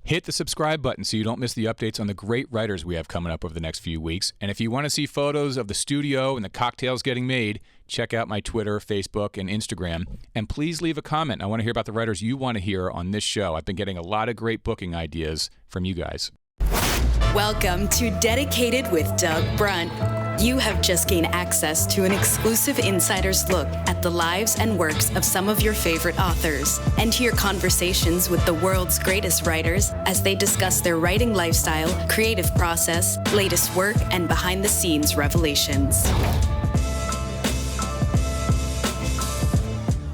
Hit the subscribe button so you don't miss the updates on the great writers we have coming up over the next few weeks. And if you want to see photos of the studio and the cocktails getting made, check out my Twitter, Facebook, and Instagram. And please leave a comment. I want to hear about the writers you want to hear on this show. I've been getting a lot of great booking ideas from you guys. Welcome to Dedicated with Doug Brunt. You have just gained access to an exclusive insider's look at the lives and works of some of your favorite authors, and hear conversations with the world's greatest writers as they discuss their writing lifestyle, creative process, latest work, and behind-the-scenes revelations.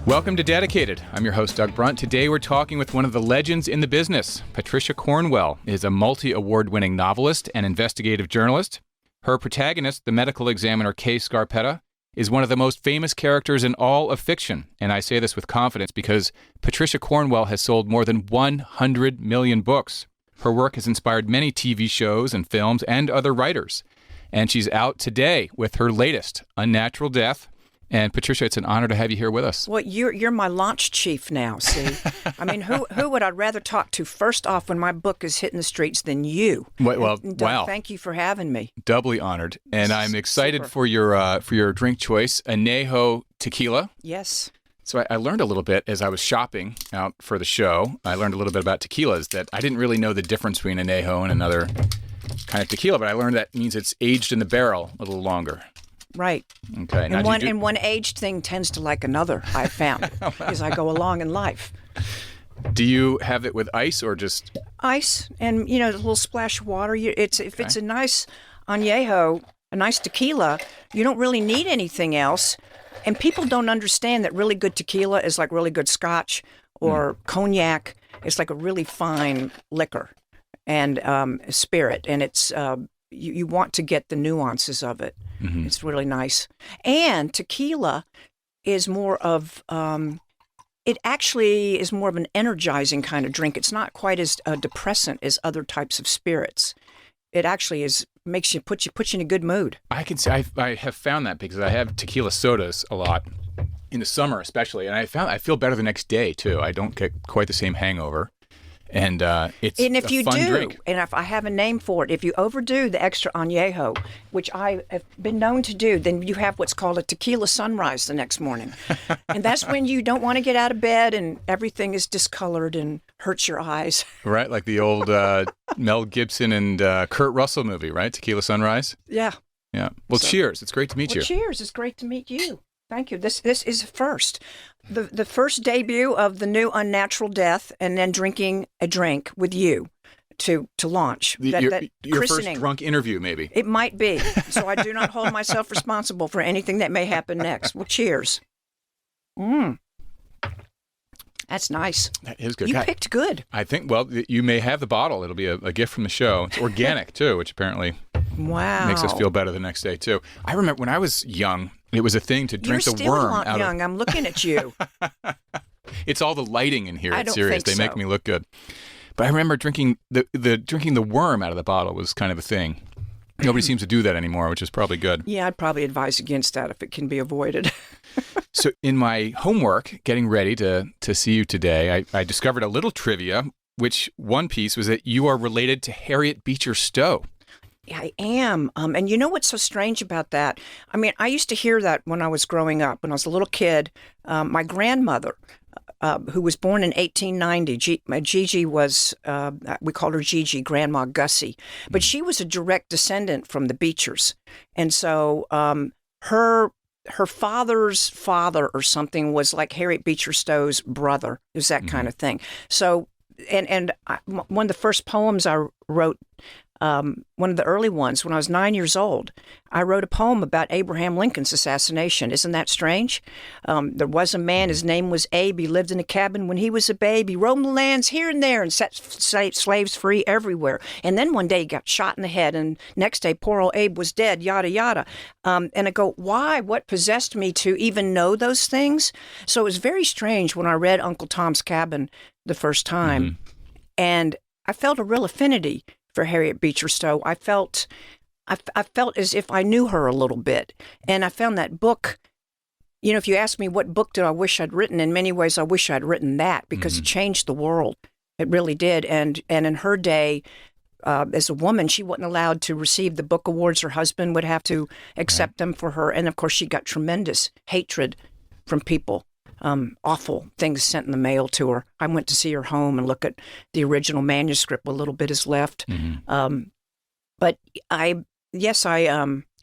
Welcome to Dedicated. I'm your host, Doug Brunt. Today we're talking with one of the legends in the business. Patricia Cornwell is a multi-award-winning novelist and investigative journalist. Her protagonist, the medical examiner Kay Scarpetta, is one of the most famous characters in all of fiction. And I say this with confidence because Patricia Cornwell has sold more than 100 million books. Her work has inspired many TV shows and films and other writers. And she's out today with her latest, Unnatural Death. And Patricia, it's an honor to have you here with us. Well, you're my launch chief now, see? I mean, who would I rather talk to first off when my book is hitting the streets than you? Well, Doug, wow. Thank you for having me. Doubly honored. And I'm excited for your drink choice, Añejo Tequila. Yes. So I learned a little bit as I was shopping out for the show. I learned a little bit about tequilas that I didn't really know the difference between Añejo and another kind of tequila, but I learned that means it's aged in the barrel a little longer. Right. Okay. And one aged thing tends to like another, I've found, as I go along in life. Do you have it with ice or just ice and a little splash of water? If it's a nice añejo, a nice tequila, you don't really need anything else. And people don't understand that really good tequila is like really good scotch or cognac. It's like a really fine liquor and spirit, and it's you want to get the nuances of it. Mm-hmm. It's really nice. And tequila is more of, it actually is more of an energizing kind of drink. It's not quite as depressant as other types of spirits. It actually puts you in a good mood. I can say I have found that because I have tequila sodas a lot in the summer especially, and I feel better the next day too. I don't get quite the same hangover. And it's a fun drink. And if I have a name for it, if you overdo the extra añejo, which I have been known to do, then you have what's called a tequila sunrise the next morning. And that's when you don't want to get out of bed and everything is discolored and hurts your eyes. Right, like the old Mel Gibson and Kurt Russell movie, right? Tequila Sunrise? Yeah. Yeah. Well, cheers. It's great to meet you. Cheers. It's great to meet you. Thank you. This is first. The first debut of the new Unnatural Death, and then drinking a drink with you to launch. Your first drunk interview, maybe. It might be. So I do not hold myself responsible for anything that may happen next. Well, cheers. That's nice. That is good. You picked good. I think, well, you may have the bottle. It'll be a gift from the show. It's organic, too, which apparently makes us feel better the next day, too. I remember when I was young, it was a thing to drink the worm out of... You're still young. I'm looking at you. It's all the lighting in here. It's I don't serious. think They make me look good. But I remember drinking the worm out of the bottle was kind of a thing. Nobody seems to do that anymore, which is probably good. Yeah, I'd probably advise against that if it can be avoided. So in my homework, getting ready to see you today, I discovered a little trivia, which one piece was that you are related to Harriet Beecher Stowe. I am. And you know what's so strange about that? I mean, I used to hear that when I was growing up. When I was a little kid, my grandmother, who was born in 1890, Gigi was, we called her Gigi, Grandma Gussie. But she was a direct descendant from the Beechers. And so her father's father or something was like Harriet Beecher Stowe's brother. It was that kind of thing. So, one of the first poems I wrote, one of the early ones, when I was 9 years old, I wrote a poem about Abraham Lincoln's assassination. Isn't that strange? There was a man, his name was Abe. He lived in a cabin when he was a babe. He roamed the lands here and there and set slaves free everywhere. And then one day he got shot in the head, and next day poor old Abe was dead, yada, yada. And I go, why? What possessed me to even know those things? So it was very strange when I read Uncle Tom's Cabin the first time. And I felt a real affinity for Harriet Beecher Stowe. I felt as if I knew her a little bit. And I found that book, you know, if you ask me what book do I wish I'd written, in many ways I wish I'd written that, because it changed the world It really did. And in her day, as a woman, she wasn't allowed to receive the book awards. Her husband would have to accept them for her. And of course, she got tremendous hatred from people. Awful things sent in the mail to her. I went to see her home and look at the original manuscript. A little bit is left. But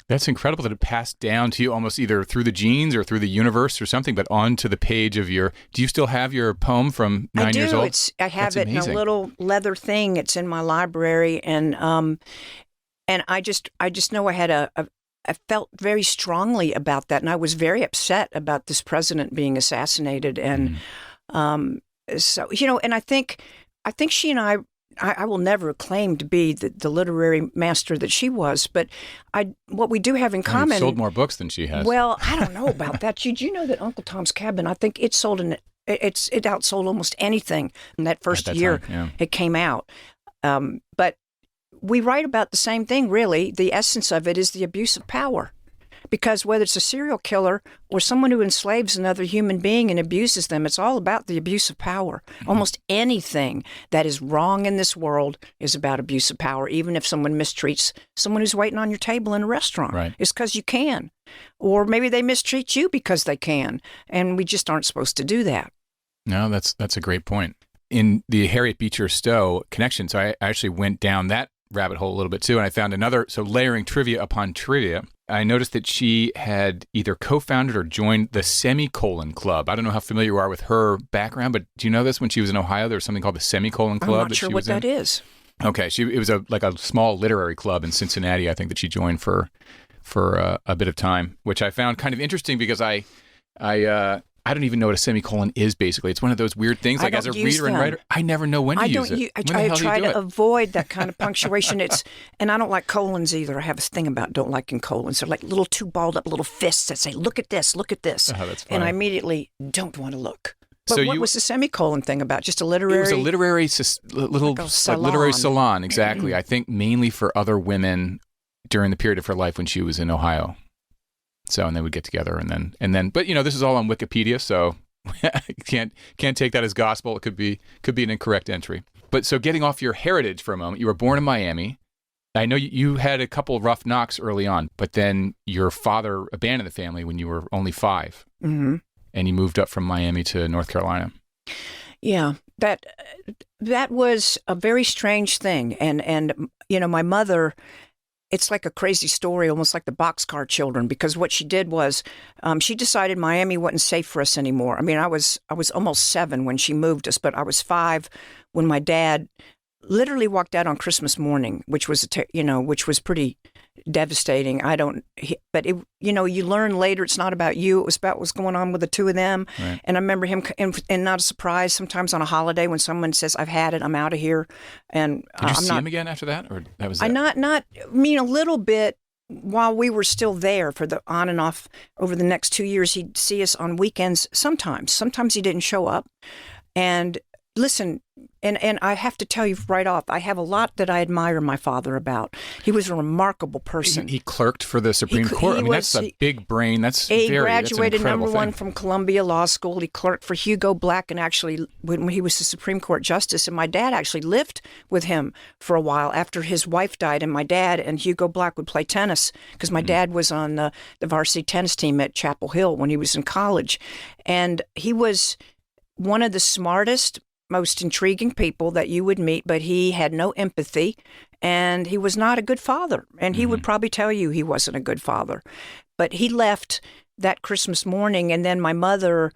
That's incredible that it passed down to you almost either through the genes or through the universe or something, but onto the page of your... Do you still have your poem from 9 years old? I have it amazing. in a little leather thing. It's in my library, and I just know I felt very strongly about that, and I was very upset about this president being assassinated, and so and I think she and I will never claim to be the literary master that she was, but what we do have in common. You've sold more books than she has. Well, I don't know about that. Did you know that Uncle Tom's Cabin? I think it outsold almost anything in that first year it came out. But we write about the same thing, really. The essence of it is the abuse of power. Because whether it's a serial killer or someone who enslaves another human being and abuses them, it's all about the abuse of power. Almost anything that is wrong in this world is about abuse of power, even if someone mistreats someone who's waiting on your table in a restaurant. Right. It's because you can. Or maybe they mistreat you because they can. And we just aren't supposed to do that. No, that's a great point. In the Harriet Beecher Stowe connection, so I actually went down that rabbit hole a little bit too, and I found another, so layering trivia upon trivia, I noticed that she had either co-founded or joined the Semicolon Club. I don't know how familiar you are with her background, but do you know this? When she was in Ohio, there was something called the Semicolon Club. I'm not sure what that is. Okay, it was like a small literary club in Cincinnati, I think, that she joined for a bit of time, which I found kind of interesting because I don't even know what a semicolon is, basically. It's one of those weird things, like as a reader and writer, I never know when to use it. I try to avoid that kind of punctuation. And I don't like colons either. I have a thing about don't liking colons. They're like little two balled up little fists that say, look at this, look at this. Oh, that's funny. And I immediately don't want to look. But what was the semicolon thing about? Just a literary... It was a literary literary salon, exactly. I think mainly for other women during the period of her life when she was in Ohio. So, and they would get together and then, but this is all on Wikipedia, so can't take that as gospel. It could be an incorrect entry. But so getting off your heritage for a moment, you were born in Miami. I know you had a couple of rough knocks early on, but then your father abandoned the family when you were only 5. Mm-hmm. And you moved up from Miami to North Carolina. Yeah, that was a very strange thing. And my mother... It's like a crazy story, almost like the Boxcar Children, because what she did was she decided Miami wasn't safe for us anymore. I mean, I was almost 7 when she moved us, but I was 5 when my dad literally walked out on Christmas morning, which was which was pretty devastating. But you learn later it's not about you. It was about what's going on with the two of them. Right. And I remember him, and not a surprise, sometimes on a holiday when someone says, "I've had it, I'm out of here." And did you see him again after that, or that was it? A little bit while we were still there for the on and off over the next 2 years. He'd see us on weekends. Sometimes he didn't show up, and. Listen, and I have to tell you right off, I have a lot that I admire my father about. He was a remarkable person. He clerked for the Supreme Court. That's a big brain. He graduated number 1 from Columbia Law School. He clerked for Hugo Black, and actually, when he was the Supreme Court justice, and my dad actually lived with him for a while after his wife died, and my dad and Hugo Black would play tennis because my dad was on the varsity tennis team at Chapel Hill when he was in college. And he was one of the smartest, most intriguing people that you would meet, but he had no empathy, and he was not a good father. And he would probably tell you he wasn't a good father. But he left that Christmas morning, and then my mother,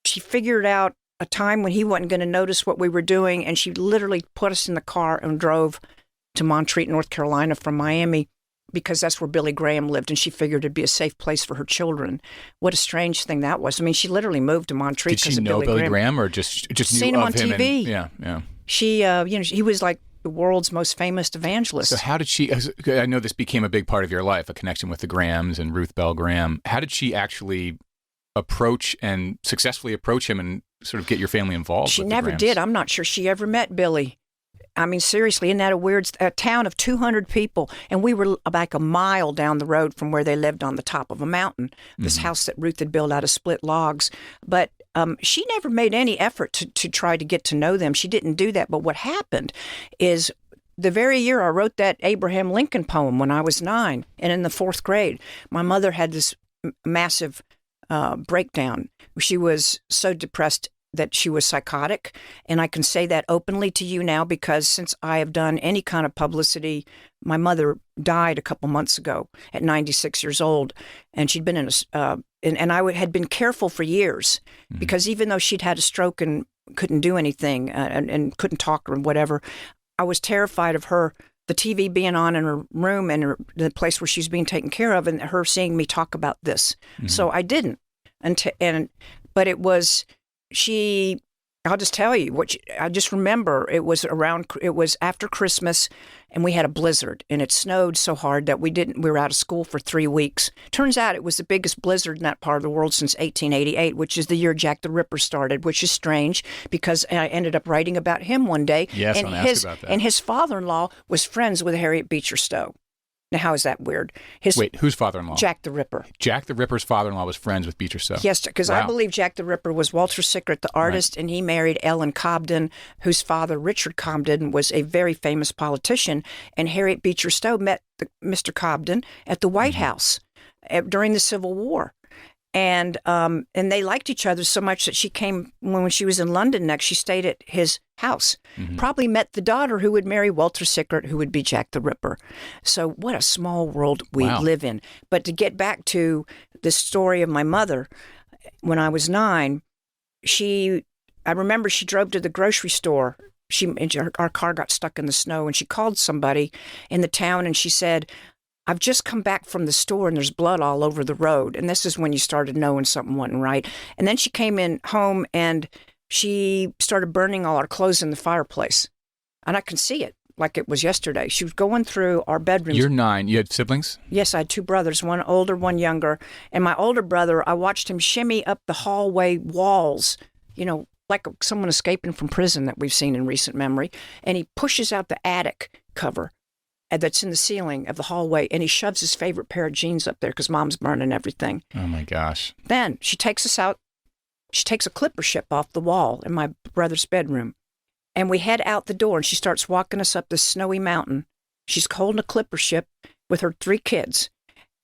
she figured out a time when he wasn't going to notice what we were doing, and she literally put us in the car and drove to Montreat, North Carolina from Miami, because that's where Billy Graham lived, and she figured it'd be a safe place for her children. What a strange thing that was. I mean, she literally moved to Montreat because of Billy Graham. Did she know Billy Graham, or just seen knew him of on him? TV. Yeah. She, he was like the world's most famous evangelist. So how did she? I know this became a big part of your life, a connection with the Grahams and Ruth Bell Graham. How did she actually successfully approach him and sort of get your family involved? She with never the Grahams? did. I'm not sure she ever met Billy. I mean, seriously, isn't that a town of 200 people? And we were like a mile down the road from where they lived on the top of a mountain, this house that Ruth had built out of split logs. But she never made any effort to try to get to know them. She didn't do that. But what happened is the very year I wrote that Abraham Lincoln poem when I was 9 and in the 4th grade, my mother had this massive breakdown. She was so depressed that she was psychotic. And I can say that openly to you now because since I have done any kind of publicity, my mother died a couple months ago at 96 years old. And she'd been and I had been careful for years because even though she'd had a stroke and couldn't do anything and couldn't talk or whatever, I was terrified of her, the TV being on in her room and the place where she's being taken care of and her seeing me talk about this. So I didn't. But it was... I'll just tell you I just remember it was after Christmas and we had a blizzard and it snowed so hard that we were out of school for 3 weeks. Turns out it was the biggest blizzard in that part of the world since 1888, which is the year Jack the Ripper started, which is strange because I ended up writing about him one day. Yes, I'll ask about that. And his father-in-law was friends with Harriet Beecher Stowe. Now, how is that weird? Wait, whose father-in-law? Jack the Ripper. Jack the Ripper's father-in-law was friends with Beecher Stowe. Yes, because I believe Jack the Ripper was Walter Sickert, the artist, and he married Ellen Cobden, whose father, Richard Cobden, was a very famous politician. And Harriet Beecher Stowe met Mr. Cobden at the White House during the Civil War. And they liked each other so much that she came, when she was in London next, she stayed at his house. Probably met the daughter who would marry Walter Sickert, who would be Jack the Ripper. So what a small world we live in. But to get back to the story of my mother, when I was 9, I remember she drove to the grocery store. Our car got stuck in the snow, and she called somebody in the town, and she said, I've just come back from the store and there's blood all over the road. And this is when you started knowing something wasn't right. And then she came in home and she started burning all our clothes in the fireplace. And I can see it like it was yesterday. She was going through our bedrooms. You're 9. You had siblings? Yes, I had 2 brothers, one older, one younger. And my older brother, I watched him shimmy up the hallway walls, like someone escaping from prison that we've seen in recent memory. And he pushes out the attic cover that's in the ceiling of the hallway, and he shoves his favorite pair of jeans up there because Mom's burning everything. Oh, my gosh. Then she takes us out. She takes a clipper ship off the wall in my brother's bedroom, and we head out the door, and she starts walking us up this snowy mountain. She's holding a clipper ship with her 3 kids,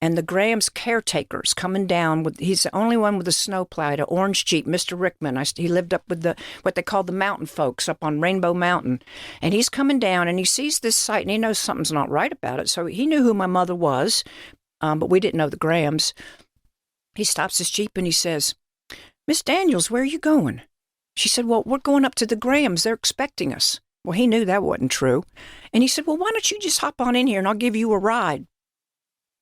and the Graham's caretaker's coming down. He's the only one with a snowplow, an orange Jeep, Mr. Rickman. He lived up with what they call the mountain folks up on Rainbow Mountain. And he's coming down, and he sees this site, and he knows something's not right about it. So he knew who my mother was, but we didn't know the Grahams. He stops his Jeep, and he says, Miss Daniels, where are you going? She said, well, we're going up to the Grahams. They're expecting us. Well, he knew that wasn't true. And he said, well, why don't you just hop on in here, and I'll give you a ride.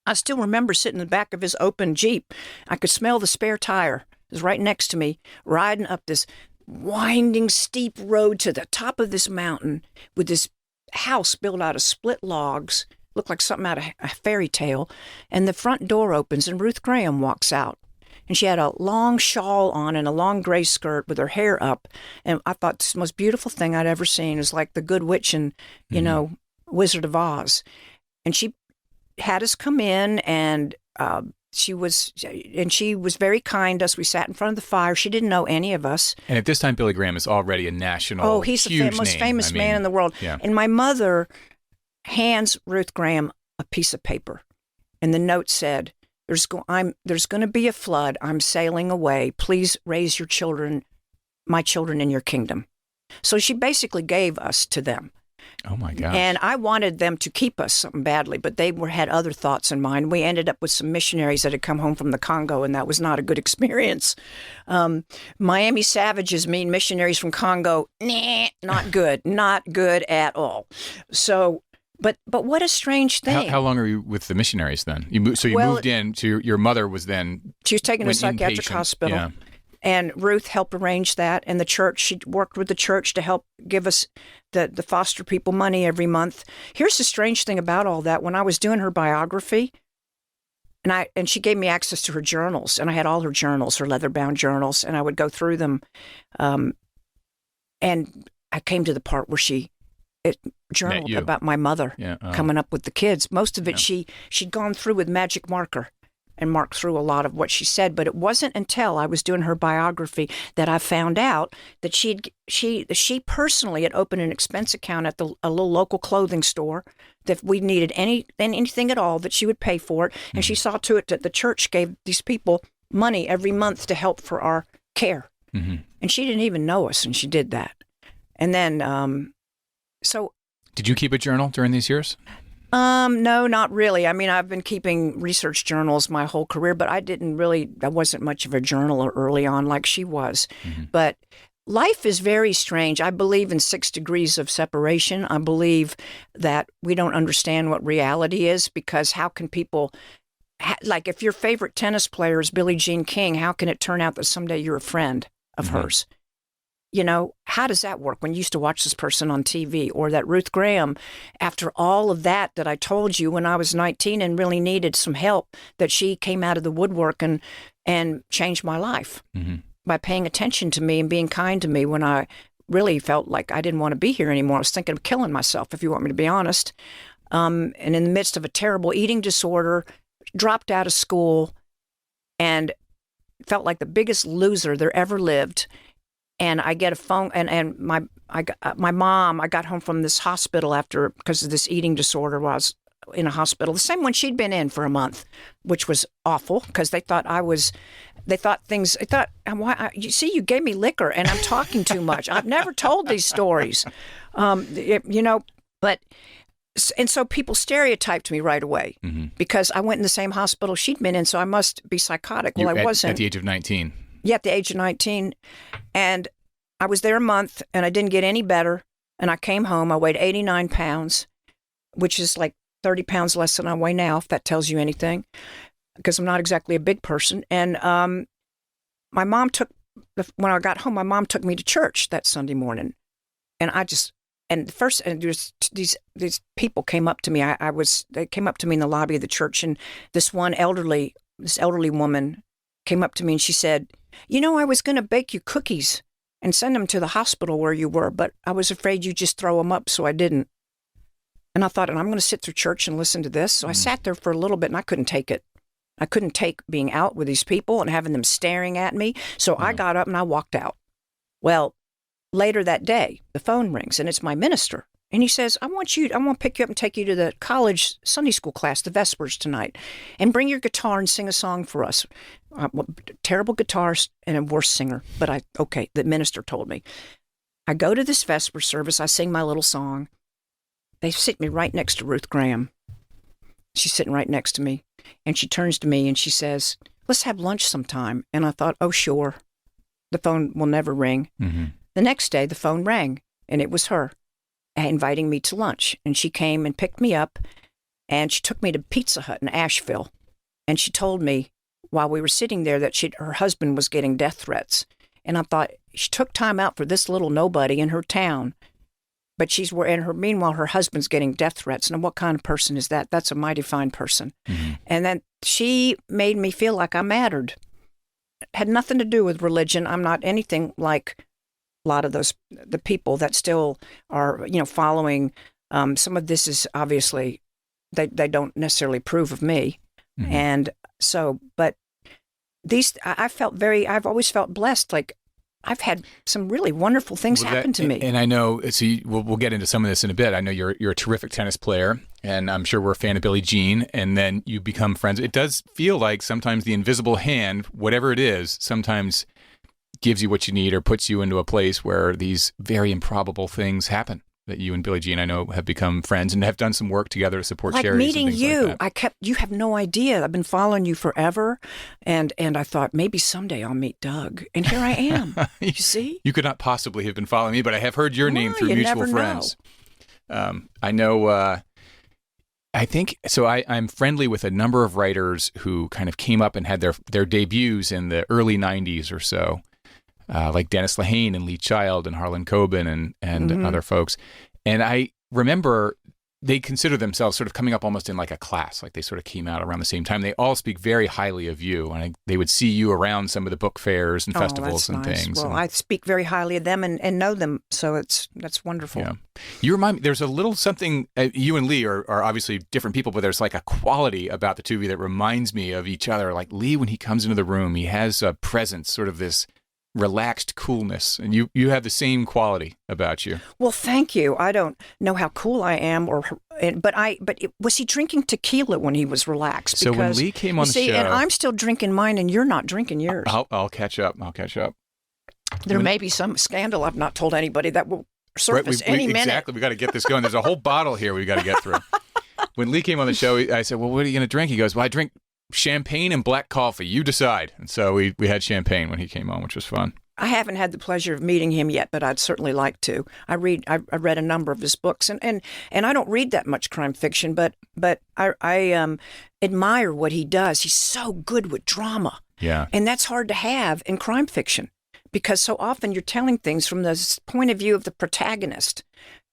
I still remember sitting in the back of his open Jeep. I could smell the spare tire. It was right next to me, riding up this winding, steep road to the top of this mountain with this house built out of split logs, looked like something out of a fairy tale. And the front door opens, and Ruth Graham walks out. And she had a long shawl on and a long gray skirt with her hair up. And I thought this was the most beautiful thing I'd ever seen. It was like the Good Witch in, Wizard of Oz. And she had us come in, and she was very kind to us. We sat in front of the fire. She didn't know any of us. And at this time, Billy Graham is already a national, Oh, he's the most famous man in the world. Yeah. And my mother hands Ruth Graham a piece of paper, and the note said, "There's going to be a flood. I'm sailing away. Please raise your children, my children, in your kingdom." So she basically gave us to them. Oh, my gosh. And I wanted them to keep us something badly, but they had other thoughts in mind. We ended up with some missionaries that had come home from the Congo, and that was not a good experience. Miami Savages mean missionaries from Congo. Nah, not good. Not good at all. So, but what a strange thing. How long are you with the missionaries then? You moved in, so your mother was then... She was taken to a psychiatric hospital. Yeah. And Ruth helped arrange that. And the church, she worked with the church to help give us the foster people money every month. Here's the strange thing about all that. When I was doing her biography, and she gave me access to her journals, and I had all her journals, her leather-bound journals, and I would go through them. And I came to the part where she journaled about my mother coming up with the kids. Most of it she'd gone through with magic marker. and mark through a lot of what she said. But it wasn't until I was doing her biography that I found out that she personally had opened an expense account at a little local clothing store. That if we needed anything at all, that she would pay for it. And she saw to it that the church gave these people money every month to help for our care. Mm-hmm. And she didn't even know us, and she did that. And then, so. Did you keep a journal during these years? No, not really. I mean, I've been keeping research journals my whole career, but I wasn't much of a journaler early on like she was. Mm-hmm. But life is very strange. I believe in 6 degrees of separation. I believe that we don't understand what reality is, because how can people, like if your favorite tennis player is Billie Jean King, how can it turn out that someday you're a friend of mm-hmm. hers? You know, how does that work when you used to watch this person on TV? Or that Ruth Graham, after all of that I told you when I was 19 and really needed some help, that she came out of the woodwork and changed my life mm-hmm. by paying attention to me and being kind to me when I really felt like I didn't want to be here anymore. I was thinking of killing myself, if you want me to be honest. And in the midst of a terrible eating disorder, dropped out of school and felt like the biggest loser there ever lived. And I get a phone, and my mom, I got home from this hospital because of this eating disorder while I was in a hospital, the same one she'd been in for a month, which was awful because they thought, you see, you gave me liquor and I'm talking too much. I've never told these stories, but, and so people stereotyped me right away mm-hmm. because I went in the same hospital she'd been in, so I must be psychotic. Well, I wasn't. At the age of 19. Yeah, at the age of 19. And I was there a month and I didn't get any better. And I came home. I weighed 89 pounds, which is like 30 pounds less than I weigh now, if that tells you anything, because I'm not exactly a big person. And when I got home, my mom took me to church that Sunday morning. And these people came up to me. They came up to me in the lobby of the church. And this elderly woman came up to me and she said, I was going to bake you cookies and send them to the hospital where you were, but I was afraid you'd just throw them up, so I didn't. And I thought, and I'm going to sit through church and listen to this. So I sat there for a little bit and I couldn't take it. I couldn't take being out with these people and having them staring at me. So I got up and I walked out. Well, later that day, the phone rings and it's my minister. And he says, I want to pick you up and take you to the college Sunday school class, the Vespers tonight, and bring your guitar and sing a song for us. Terrible guitarist and a worse singer, but the minister told me. I go to this Vesper service, I sing my little song. They sit me right next to Ruth Graham. She's sitting right next to me, and she turns to me and she says, let's have lunch sometime. And I thought, oh, sure. The phone will never ring. Mm-hmm. The next day, the phone rang, and it was her. Inviting me to lunch. And she came and picked me up and she took me to Pizza Hut in Asheville. And she told me while we were sitting there that her husband was getting death threats. And I thought, she took time out for this little nobody in her town. But meanwhile, her husband's getting death threats. And what kind of person is that? That's a mighty fine person. Mm-hmm. And then she made me feel like I mattered. It had nothing to do with religion. I'm not anything like a lot of the people that still are, following. Some of this is obviously, they don't necessarily approve of me. Mm-hmm. And so, but I've always felt blessed. Like I've had some really wonderful things happen to me. And I know, we'll get into some of this in a bit. I know you're a terrific tennis player, and I'm sure we're a fan of Billie Jean, and then you become friends. It does feel like sometimes the invisible hand, whatever it is, sometimes gives you what you need or puts you into a place where these very improbable things happen. That you and Billie Jean, I know, have become friends and have done some work together to support charities. Like meeting you, like you have no idea. I've been following you forever, and I thought maybe someday I'll meet Doug, and here I am. You see, you could not possibly have been following me, but I have heard your name through mutual friends. I know. I think so. I'm friendly with a number of writers who kind of came up and had their debuts in the early '90s or so. Like Dennis Lehane and Lee Child and Harlan Coben and mm-hmm. other folks. And I remember they consider themselves sort of coming up almost in like a class, like they sort of came out around the same time. They all speak very highly of you, and they would see you around some of the book fairs and festivals and nice. things. Well, I speak very highly of them and know them, so that's wonderful. Yeah. You remind me, there's a little something, you and Lee are obviously different people, but there's like a quality about the two of you that reminds me of each other. Like Lee, when he comes into the room, he has a presence, sort of this relaxed coolness, and you have the same quality about you. Well, thank you. I don't know how cool I am, but was he drinking tequila when he was relaxed? So when Lee came on the show, and I'm still drinking mine, and you're not drinking yours. I'll catch up. There may be some scandal I've not told anybody that will surface any minute. Exactly. We got to get this going. There's a whole bottle here we got to get through. When Lee came on the show, I said, "Well, what are you going to drink?" He goes, "Well, I drink champagne and black coffee. You decide." And so we had champagne when he came on, which was fun. I haven't had the pleasure of meeting him yet, but I'd certainly like to. I read a number of his books, and I don't read that much crime fiction, but I admire what he does. He's so good with drama. Yeah. And that's hard to have in crime fiction, because so often you're telling things from the point of view of the protagonist.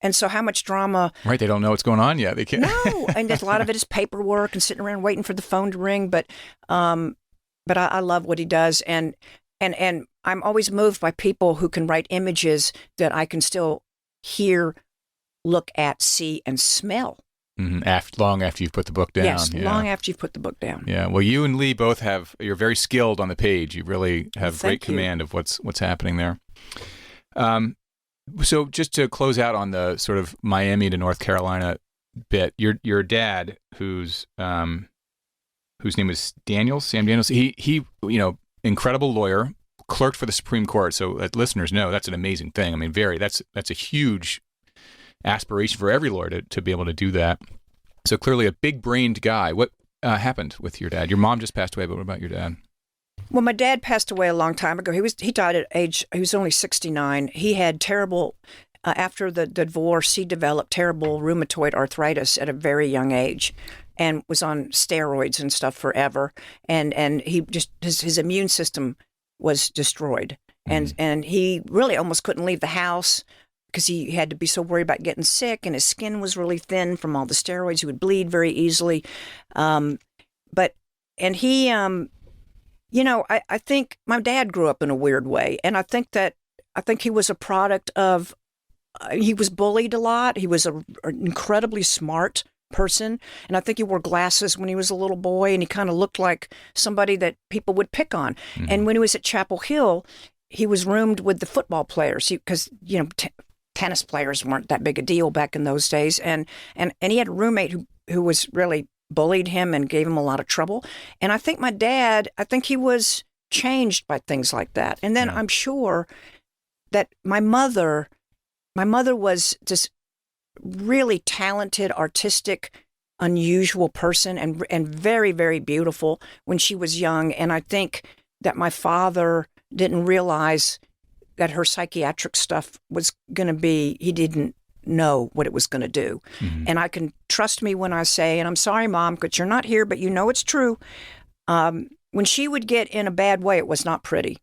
And so how much drama... Right, they don't know what's going on yet. They can't. No, and a lot of it is paperwork and sitting around waiting for the phone to ring. But I love what he does. And I'm always moved by people who can write images that I can still hear, look at, see, and smell. Mm-hmm. Long after you've put the book down. Yes, long after you've put the book down. Yeah, well, you and Lee both you're very skilled on the page. You really have great command of what's happening there. So just to close out on the sort of Miami to North Carolina bit, your dad, whose name was Sam Daniels, he incredible lawyer, clerked for the Supreme Court. So listeners know that's an amazing thing. I mean, that's a huge aspiration for every lawyer to be able to do that. So clearly a big-brained guy. What happened with your dad? Your mom just passed away, but what about your dad? Well, my dad passed away a long time ago. He died at he was only 69. He had terrible, after the divorce, he developed terrible rheumatoid arthritis at a very young age and was on steroids and stuff forever. And he just, his immune system was destroyed. And he really almost couldn't leave the house because he had to be so worried about getting sick, and his skin was really thin from all the steroids. He would bleed very easily. I think my dad grew up in a weird way, and I think he was a product of, he was bullied a lot. He was an incredibly smart person, and I think he wore glasses when he was a little boy, and he kind of looked like somebody that people would pick on. Mm-hmm. And when he was at Chapel Hill, he was roomed with the football players because tennis players weren't that big a deal back in those days, and he had a roommate who was really bullied him and gave him a lot of trouble. And I think my dad, he was changed by things like that. And then I'm sure that my mother was just really talented, artistic, unusual person and very, very beautiful when she was young. And I think that my father didn't realize that her psychiatric stuff was going to be, he didn't know what it was going to do. Mm-hmm. And I can trust me when I say, and I'm sorry, Mom, because you're not here, but you know it's true. When she would get in a bad way, it was not pretty.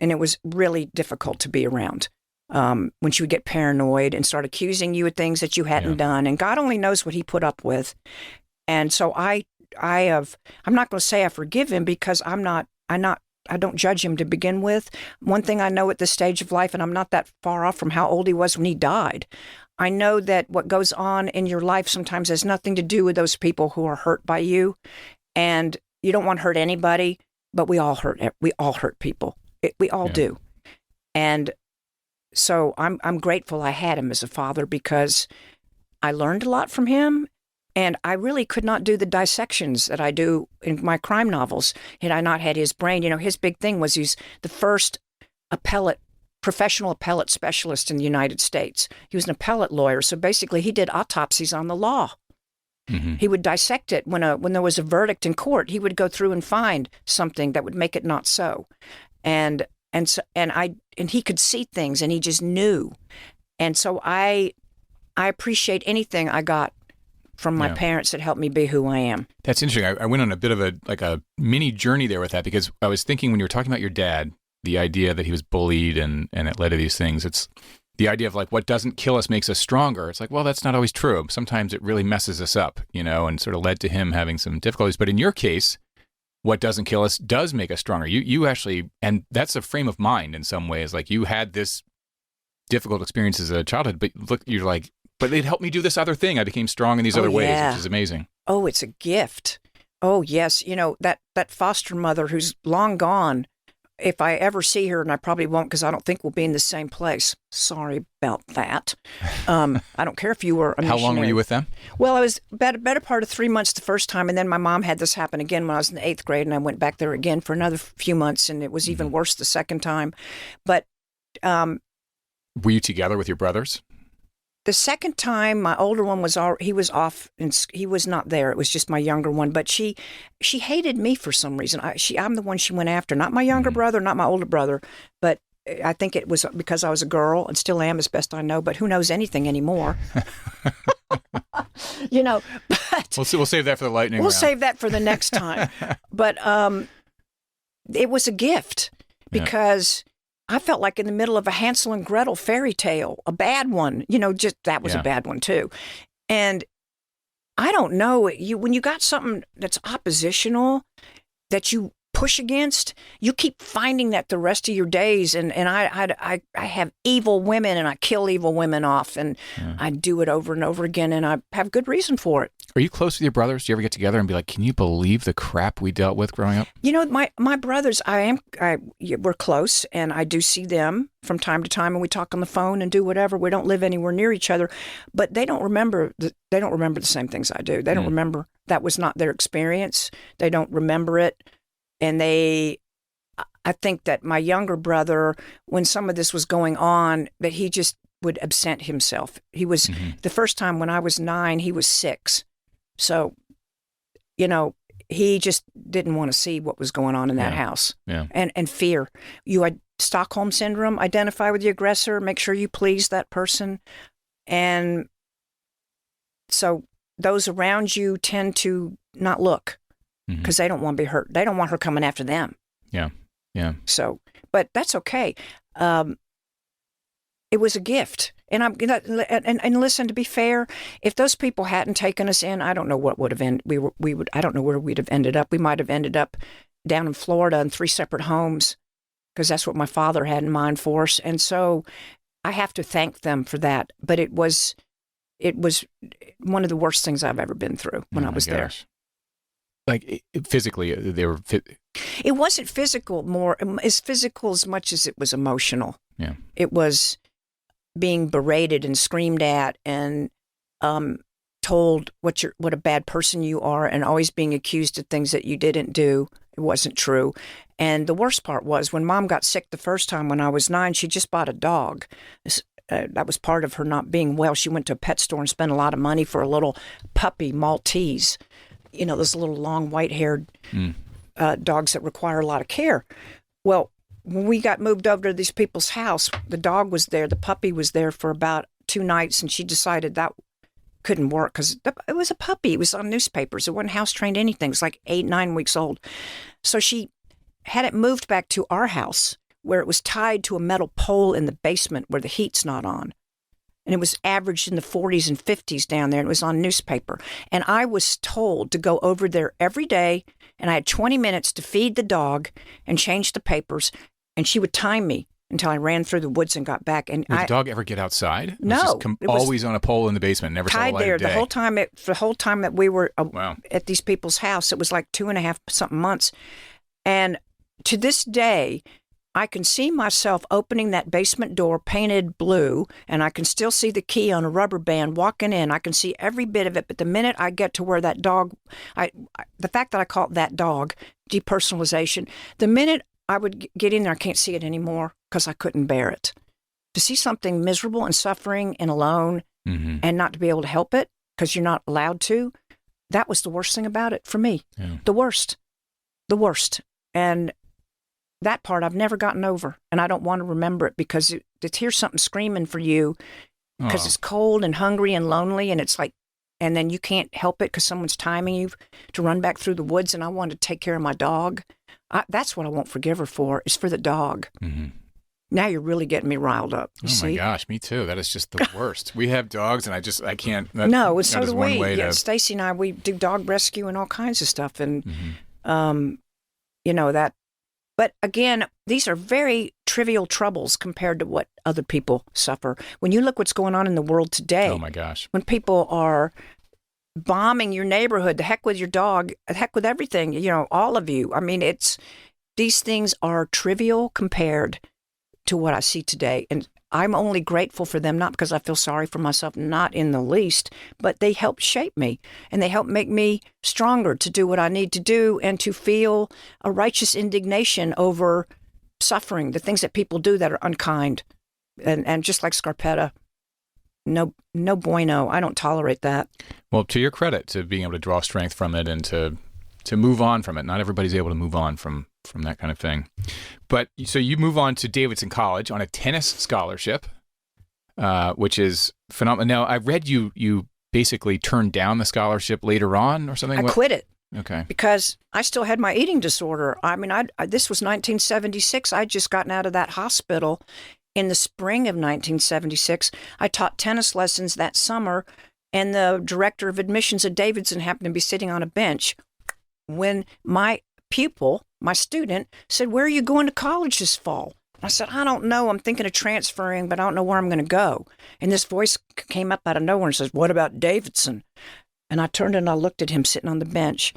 And it was really difficult to be around. When she would get paranoid and start accusing you of things that you hadn't done. And God only knows what he put up with. And so I'm not going to say I forgive him because I don't judge him to begin with. One thing I know at this stage of life, and I'm not that far off from how old he was when he died, I know that what goes on in your life sometimes has nothing to do with those people who are hurt by you. And you don't want to hurt anybody, but we all hurt people. We all do. And so I'm grateful I had him as a father because I learned a lot from him. And I really could not do the dissections that I do in my crime novels had I not had his brain. His big thing was he's the first professional appellate specialist in the United States. He was an appellate lawyer. So basically he did autopsies on the law. Mm-hmm. He would dissect it when there was a verdict in court. He would go through and find something that would make it not so. And he could see things and he just knew. And so I appreciate anything I got from my parents that helped me be who I am. That's interesting. I went on a bit of a mini journey there with that because I was thinking when you were talking about your dad, the idea that he was bullied and it led to these things. The idea of like what doesn't kill us makes us stronger. It's like, well, that's not always true. Sometimes it really messes us up, and sort of led to him having some difficulties. But in your case, what doesn't kill us does make us stronger. You actually, and that's a frame of mind in some ways. Like you had this difficult experience as a childhood, but look, you're like, but it helped me do this other thing. I became strong in these other ways, which is amazing. Oh, it's a gift. Oh, yes. That foster mother who's long gone, if I ever see her, and I probably won't because I don't think we'll be in the same place. Sorry about that. I don't care if you were a How long were you with them? Well, I was better part of 3 months the first time, and then my mom had this happen again when I was in the 8th grade, and I went back there again for another few months, and it was even worse the second time. But were you together with your brothers? the second time, my older one he was off and he was not there. It was just my younger one. But she hated me for some reason. I'm the one she went after, not my younger brother, not my older brother. But I think it was because I was a girl and still am, as best I know. But who knows anything anymore? But We'll save that for the lightning round. We'll save that for the next time. But it was a gift because I felt like in the middle of a Hansel and Gretel fairy tale, a bad one. That was a bad one too. And I don't know, when you got something that's oppositional that you push against, you keep finding that the rest of your days. And I have evil women and I kill evil women off and I do it over and over again and I have good reason for it. Are you close with your brothers? Do you ever get together and be like, can you believe the crap we dealt with growing up? My brothers, we're close and I do see them from time to time and we talk on the phone and do whatever. We don't live anywhere near each other, but they don't remember the same things I do. They don't remember. That was not their experience. They don't remember it. And I think that my younger brother, when some of this was going on, that he just would absent himself. He was, the first time when I was 9, he was 6. So, he just didn't want to see what was going on in that house. Yeah. And fear. You had Stockholm Syndrome, identify with the aggressor, make sure you please that person. And so those around you tend to not look. Because they don't want to be hurt. They don't want her coming after them. Yeah. So, but that's okay. It was a gift, and and listen. To be fair, if those people hadn't taken us in, I don't know what would have ended. I don't know where we'd have ended up. We might have ended up down in Florida in 3 separate homes, because that's what my father had in mind for us. And so, I have to thank them for that. But it was one of the worst things I've ever been through when I was there. Like physically, they were. It wasn't physical as much as it was emotional. Yeah, it was being berated and screamed at and told what a bad person you are, and always being accused of things that you didn't do. It wasn't true. And the worst part was when Mom got sick the first time when I was 9. She just bought a dog. That was part of her not being well. She went to a pet store and spent a lot of money for a little puppy Maltese. Those little long white-haired dogs that require a lot of care. Well, when we got moved over to these people's house, the dog was there, the puppy was there for about 2 nights, and she decided that couldn't work because it was a puppy. It was on newspapers. It wasn't house-trained anything. It was like 8, 9 weeks old. So she had it moved back to our house where it was tied to a metal pole in the basement where the heat's not on. And it was averaged in the 40s and 50s down there. And it was on newspaper. And I was told to go over there every day. And I had 20 minutes to feed the dog and change the papers. And she would time me until I ran through the woods and got back. And did the dog ever get outside? No. It was always on a pole in the basement. Never saw the light of day. The whole time that we were at these people's house, it was like 2.5 something months. And to this day, I can see myself opening that basement door painted blue, and I can still see the key on a rubber band walking in. I can see every bit of it, but the minute I get to where that dog, the fact that I call it that dog, depersonalization, the minute I would get in there, I can't see it anymore because I couldn't bear it. To see something miserable and suffering and alone and not to be able to help it because you're not allowed to, that was the worst thing about it for me. Yeah. The worst. And that part I've never gotten over, and I don't want to remember it because to hear something screaming for you because it's cold and hungry and lonely, and it's like, and then you can't help it because someone's timing you to run back through the woods, and I want to take care of my dog. That's what I won't forgive her for, is for the dog. Now you're really getting me riled up. Oh my gosh, me too. That is just the worst. We have dogs, and I can't. No, so that is do one we. way Yeah, to. Stacy and I, we do dog rescue and all kinds of stuff, and that. But again, these are very trivial troubles compared to what other people suffer. When you look what's going on in the world today, Oh my gosh. when people are bombing your neighborhood, the heck with your dog, the heck with everything, all of you. I mean, these things are trivial compared to what I see today. And I'm only grateful for them, not because I feel sorry for myself, not in the least, but they help shape me and they help make me stronger to do what I need to do and to feel a righteous indignation over suffering, the things that people do that are unkind. And just like Scarpetta, no bueno. I don't tolerate that. Well, to your credit, to being able to draw strength from it and to move on from it. Not everybody's able to move on from that kind of thing. But so you move on to Davidson College on a tennis scholarship, which is phenomenal. Now, I read you basically turned down the scholarship later on or something. I quit it. Okay. Because I still had my eating disorder. I mean, this was 1976. I'd just gotten out of that hospital in the spring of 1976. I taught tennis lessons that summer, and the director of admissions at Davidson happened to be sitting on a bench when my pupil, my student, said, "Where are you going to college this fall?" I said, "I don't know. I'm thinking of transferring, but I don't know where I'm going to go." And this voice came up out of nowhere and says, "What about Davidson?" And I turned and I looked at him sitting on the bench.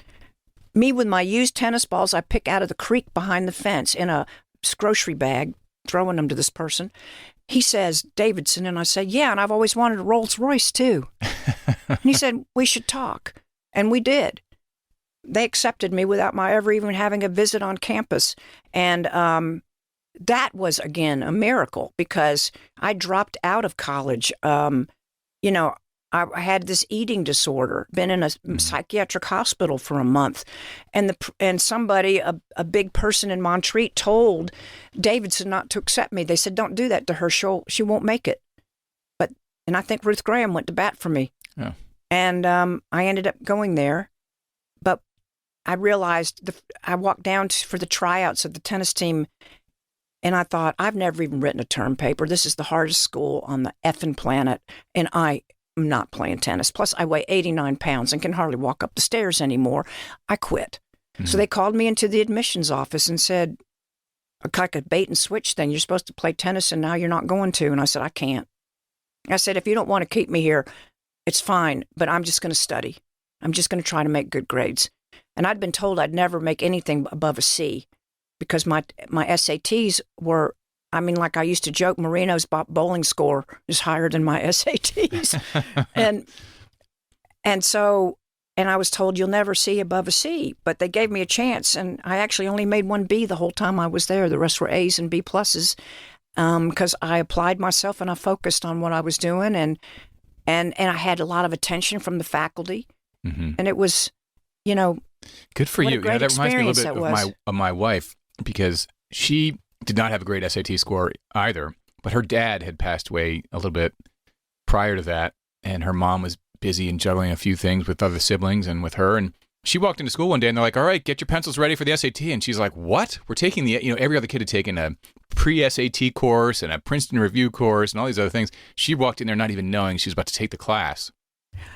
Me with my used tennis balls I pick out of the creek behind the fence in a grocery bag, throwing them to this person. He says, "Davidson." And I said, "Yeah, and I've always wanted a Rolls Royce too." And he said, "We should talk." And we did. They accepted me without my ever even having a visit on campus. And that was, again, a miracle because I dropped out of college. I had this eating disorder, been in a psychiatric hospital for a month. And somebody, a big person in Montreat, told Davidson not to accept me. They said, "Don't do that to her. She won't make it." And I think Ruth Graham went to bat for me. Yeah. And I ended up going there. But I realized I walked down for the tryouts of the tennis team, and I thought, I've never even written a term paper. This is the hardest school on the effing planet, and I am not playing tennis. Plus, I weigh 89 pounds and can hardly walk up the stairs anymore. I quit. Mm-hmm. So they called me into the admissions office and said, like a bait and switch thing, "You're supposed to play tennis, and now you're not going to." And I said, "I can't." I said, "If you don't want to keep me here, it's fine, but I'm just going to study. I'm just going to try to make good grades." And I'd been told I'd never make anything above a C because my SATs were, like I used to joke, Marino's bowling score is higher than my SATs. and I was told you'll never see above a C, but they gave me a chance. And I actually only made one B the whole time I was there. The rest were A's and B pluses because I applied myself and I focused on what I was doing. And I had a lot of attention from the faculty. Mm-hmm. And it was, good for you. Yeah, that reminds me a little bit of my wife because she did not have a great SAT score either, but her dad had passed away a little bit prior to that, and her mom was busy and juggling a few things with other siblings and with her. And she walked into school one day and they're like, "All right, get your pencils ready for the SAT." And she's like, "What? We're taking every other kid had taken a pre-SAT course and a Princeton review course and all these other things. She walked in there not even knowing she was about to take the class."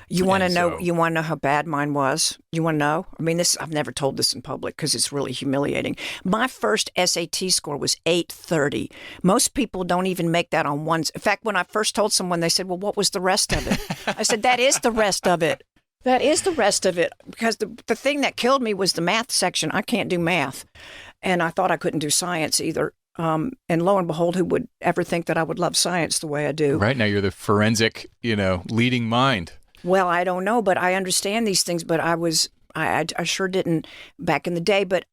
You want to know? You want to know how bad mine was? You want to know? I've never told this in public because it's really humiliating. My first SAT score was 830. Most people don't even make that on one. In fact, when I first told someone, they said, "Well, what was the rest of it?" I said, "That is the rest of it. That is the rest of it." Because the thing that killed me was the math section. I can't do math, and I thought I couldn't do science either. And lo and behold, who would ever think that I would love science the way I do? Right now, you're the forensic, leading mind. Well, I don't know, but I understand these things. But I sure didn't back in the day. But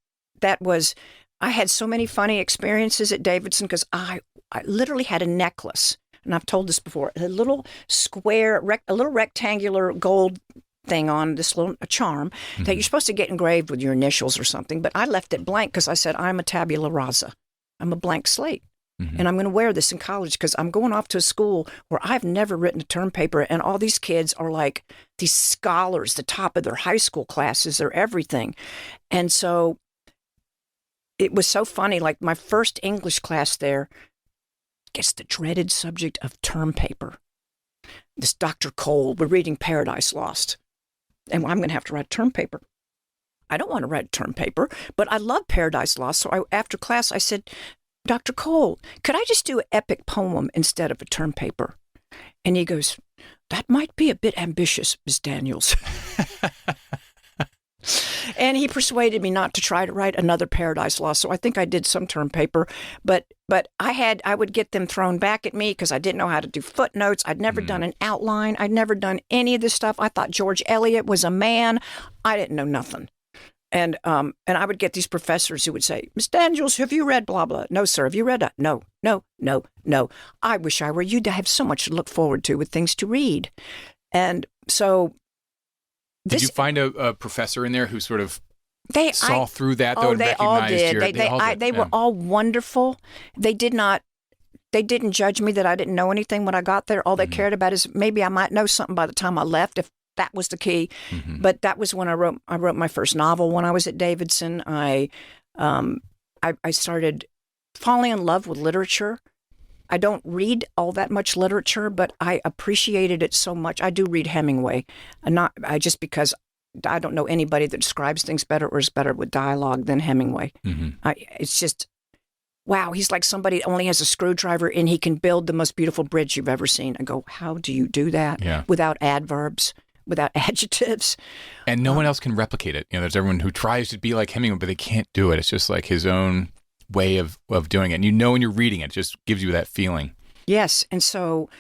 I had so many funny experiences at Davidson because I literally had a necklace, and I've told this before, a little square, a little rectangular gold thing on this little charm that you're supposed to get engraved with your initials or something. But I left it blank because I said, "I'm a tabula rasa. I'm a blank slate. And I'm going to wear this in college because I'm going off to a school where I've never written a term paper, and all these kids are like these scholars, the top of their high school classes, they're everything." And so it was so funny. Like my first English class there, gets the dreaded subject of term paper. This Dr. Cole, we're reading Paradise Lost, and I'm going to have to write term paper. I don't want to write term paper, but I love Paradise Lost. So after class, I said, Dr. Cole, could I just do an epic poem instead of a term paper? And he goes, that might be a bit ambitious, Ms. Daniels. And he persuaded me not to try to write another Paradise Lost. So I think I did some term paper, but I would get them thrown back at me because I didn't know how to do footnotes. I'd never done an outline. I'd never done any of this stuff. I thought George Eliot was a man. I didn't know nothing. And I would get these professors who would say, Miss Daniels, have you read blah, blah? No, sir. Have you read that? No. I wish I were you to have so much to look forward to with things to read. And so... Did you find a professor in there who sort of saw through that, though, and they recognized all did. They were all wonderful. They didn't judge me that I didn't know anything when I got there. All they cared about is maybe I might know something by the time I left, if that was the key. Mm-hmm. But that was when I wrote my first novel when I was at Davidson. I started falling in love with literature. I don't read all that much literature, but I appreciated it so much. I do read Hemingway, just because I don't know anybody that describes things better or is better with dialogue than Hemingway. Mm-hmm. It's just, wow, he's like somebody that only has a screwdriver and he can build the most beautiful bridge you've ever seen. I go, how do you do that without adverbs, without adjectives? And no one else can replicate it. There's everyone who tries to be like Hemingway, but they can't do it. It's just like his own way of doing it. And when you're reading it just gives you that feeling. Yes. And so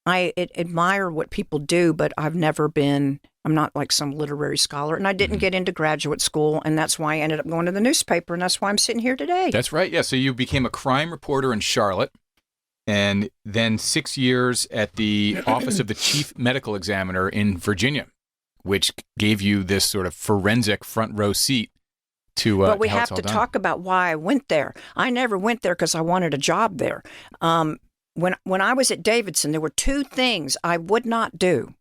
I admire what people do, but I'm not like some literary scholar, and I didn't get into graduate school, and that's why I ended up going to the newspaper, and that's why I'm sitting here today. That's right. Yeah. So you became a crime reporter in Charlotte, and then 6 years at the Office of the Chief Medical Examiner in Virginia, which gave you this sort of forensic front row seat to but we have to talk about why I went there. I never went there because I wanted a job there. When I was at Davidson, there were two things I would not do.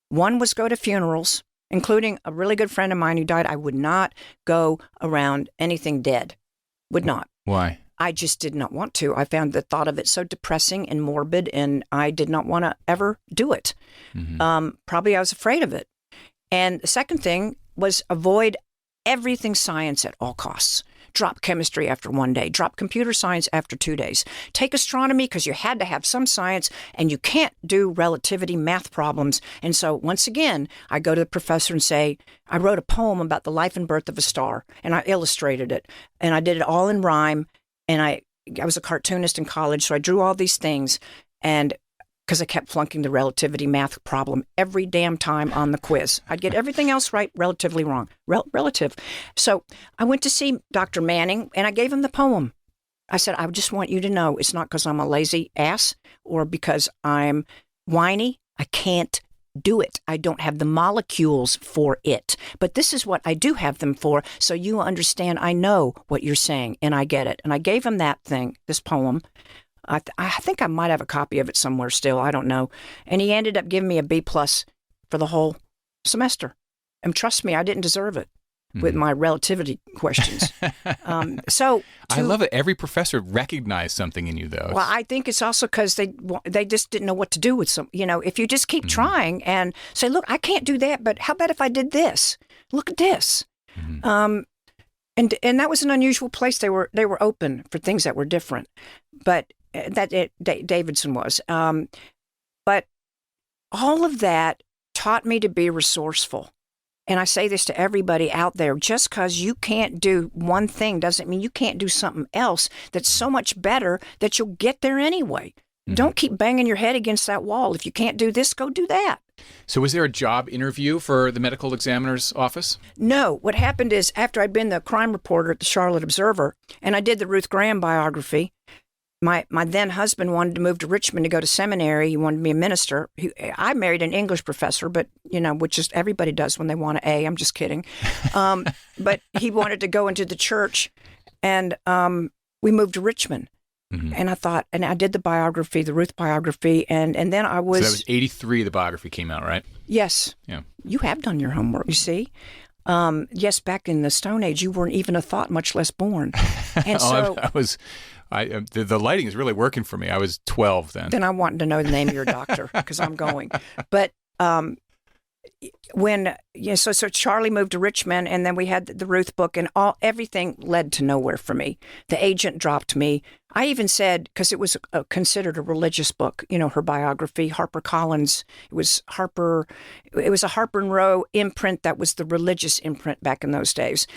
One was go to funerals, including a really good friend of mine who died. I would not go around anything dead. Would not. Why? I just did not want to. I found the thought of it so depressing and morbid, and I did not want to ever do it. Mm-hmm. Probably I was afraid of it. And the second thing was avoid everything science at all costs. Drop chemistry after 1 day. Drop computer science after 2 days. Take astronomy because you had to have some science, and you can't do relativity math problems. And so once again, I go to the professor and say, I wrote a poem about the life and birth of a star, and I illustrated it, and I did it all in rhyme. And I was a cartoonist in college, so I drew all these things, and because I kept flunking the relativity math problem every damn time on the quiz. I'd get everything else right, relatively wrong. Relative. So I went to see Dr. Manning, and I gave him the poem. I said, I just want you to know it's not because I'm a lazy ass or because I'm whiny. I can't do it. I don't have the molecules for it. But this is what I do have them for, so you understand I know what you're saying, and I get it. And I gave him that thing, this poem. I think I might have a copy of it somewhere still. I don't know. And he ended up giving me a B+ for the whole semester. And trust me, I didn't deserve it with my relativity questions. I love it. Every professor recognized something in you, though. Well, I think it's also because they just didn't know what to do with some. If you just keep trying and say, look, I can't do that, but how about if I did this? Look at this. And that was an unusual place. They were open for things that were different, but Davidson was. But all of that taught me to be resourceful. And I say this to everybody out there, just because you can't do one thing doesn't mean you can't do something else that's so much better that you'll get there anyway. Don't keep banging your head against that wall. If you can't do this, go do that. So was there a job interview for the medical examiner's office? No. What happened is after I'd been the crime reporter at the Charlotte Observer, and I did the Ruth Graham biography, my then husband wanted to move to Richmond to go to seminary. He wanted to be a minister. I married an English professor, but, which is everybody does when they want an A. I'm just kidding. But he wanted to go into the church, and we moved to Richmond. And I thought, and I did the biography, the Ruth biography, and then I was... So that was 1983 the biography came out, right? Yes. Yeah. You have done your homework, you see. Yes, back in the Stone Age, you weren't even a thought, much less born. And so the lighting is really working for me. I was 12 then. Then I wanted to know the name of your doctor because I'm going. But so Charlie moved to Richmond, and then we had the Ruth book, and everything led to nowhere for me. The agent dropped me. I even said, because it was considered a religious book, her biography, HarperCollins. It was a Harper and Row imprint that was the religious imprint back in those days.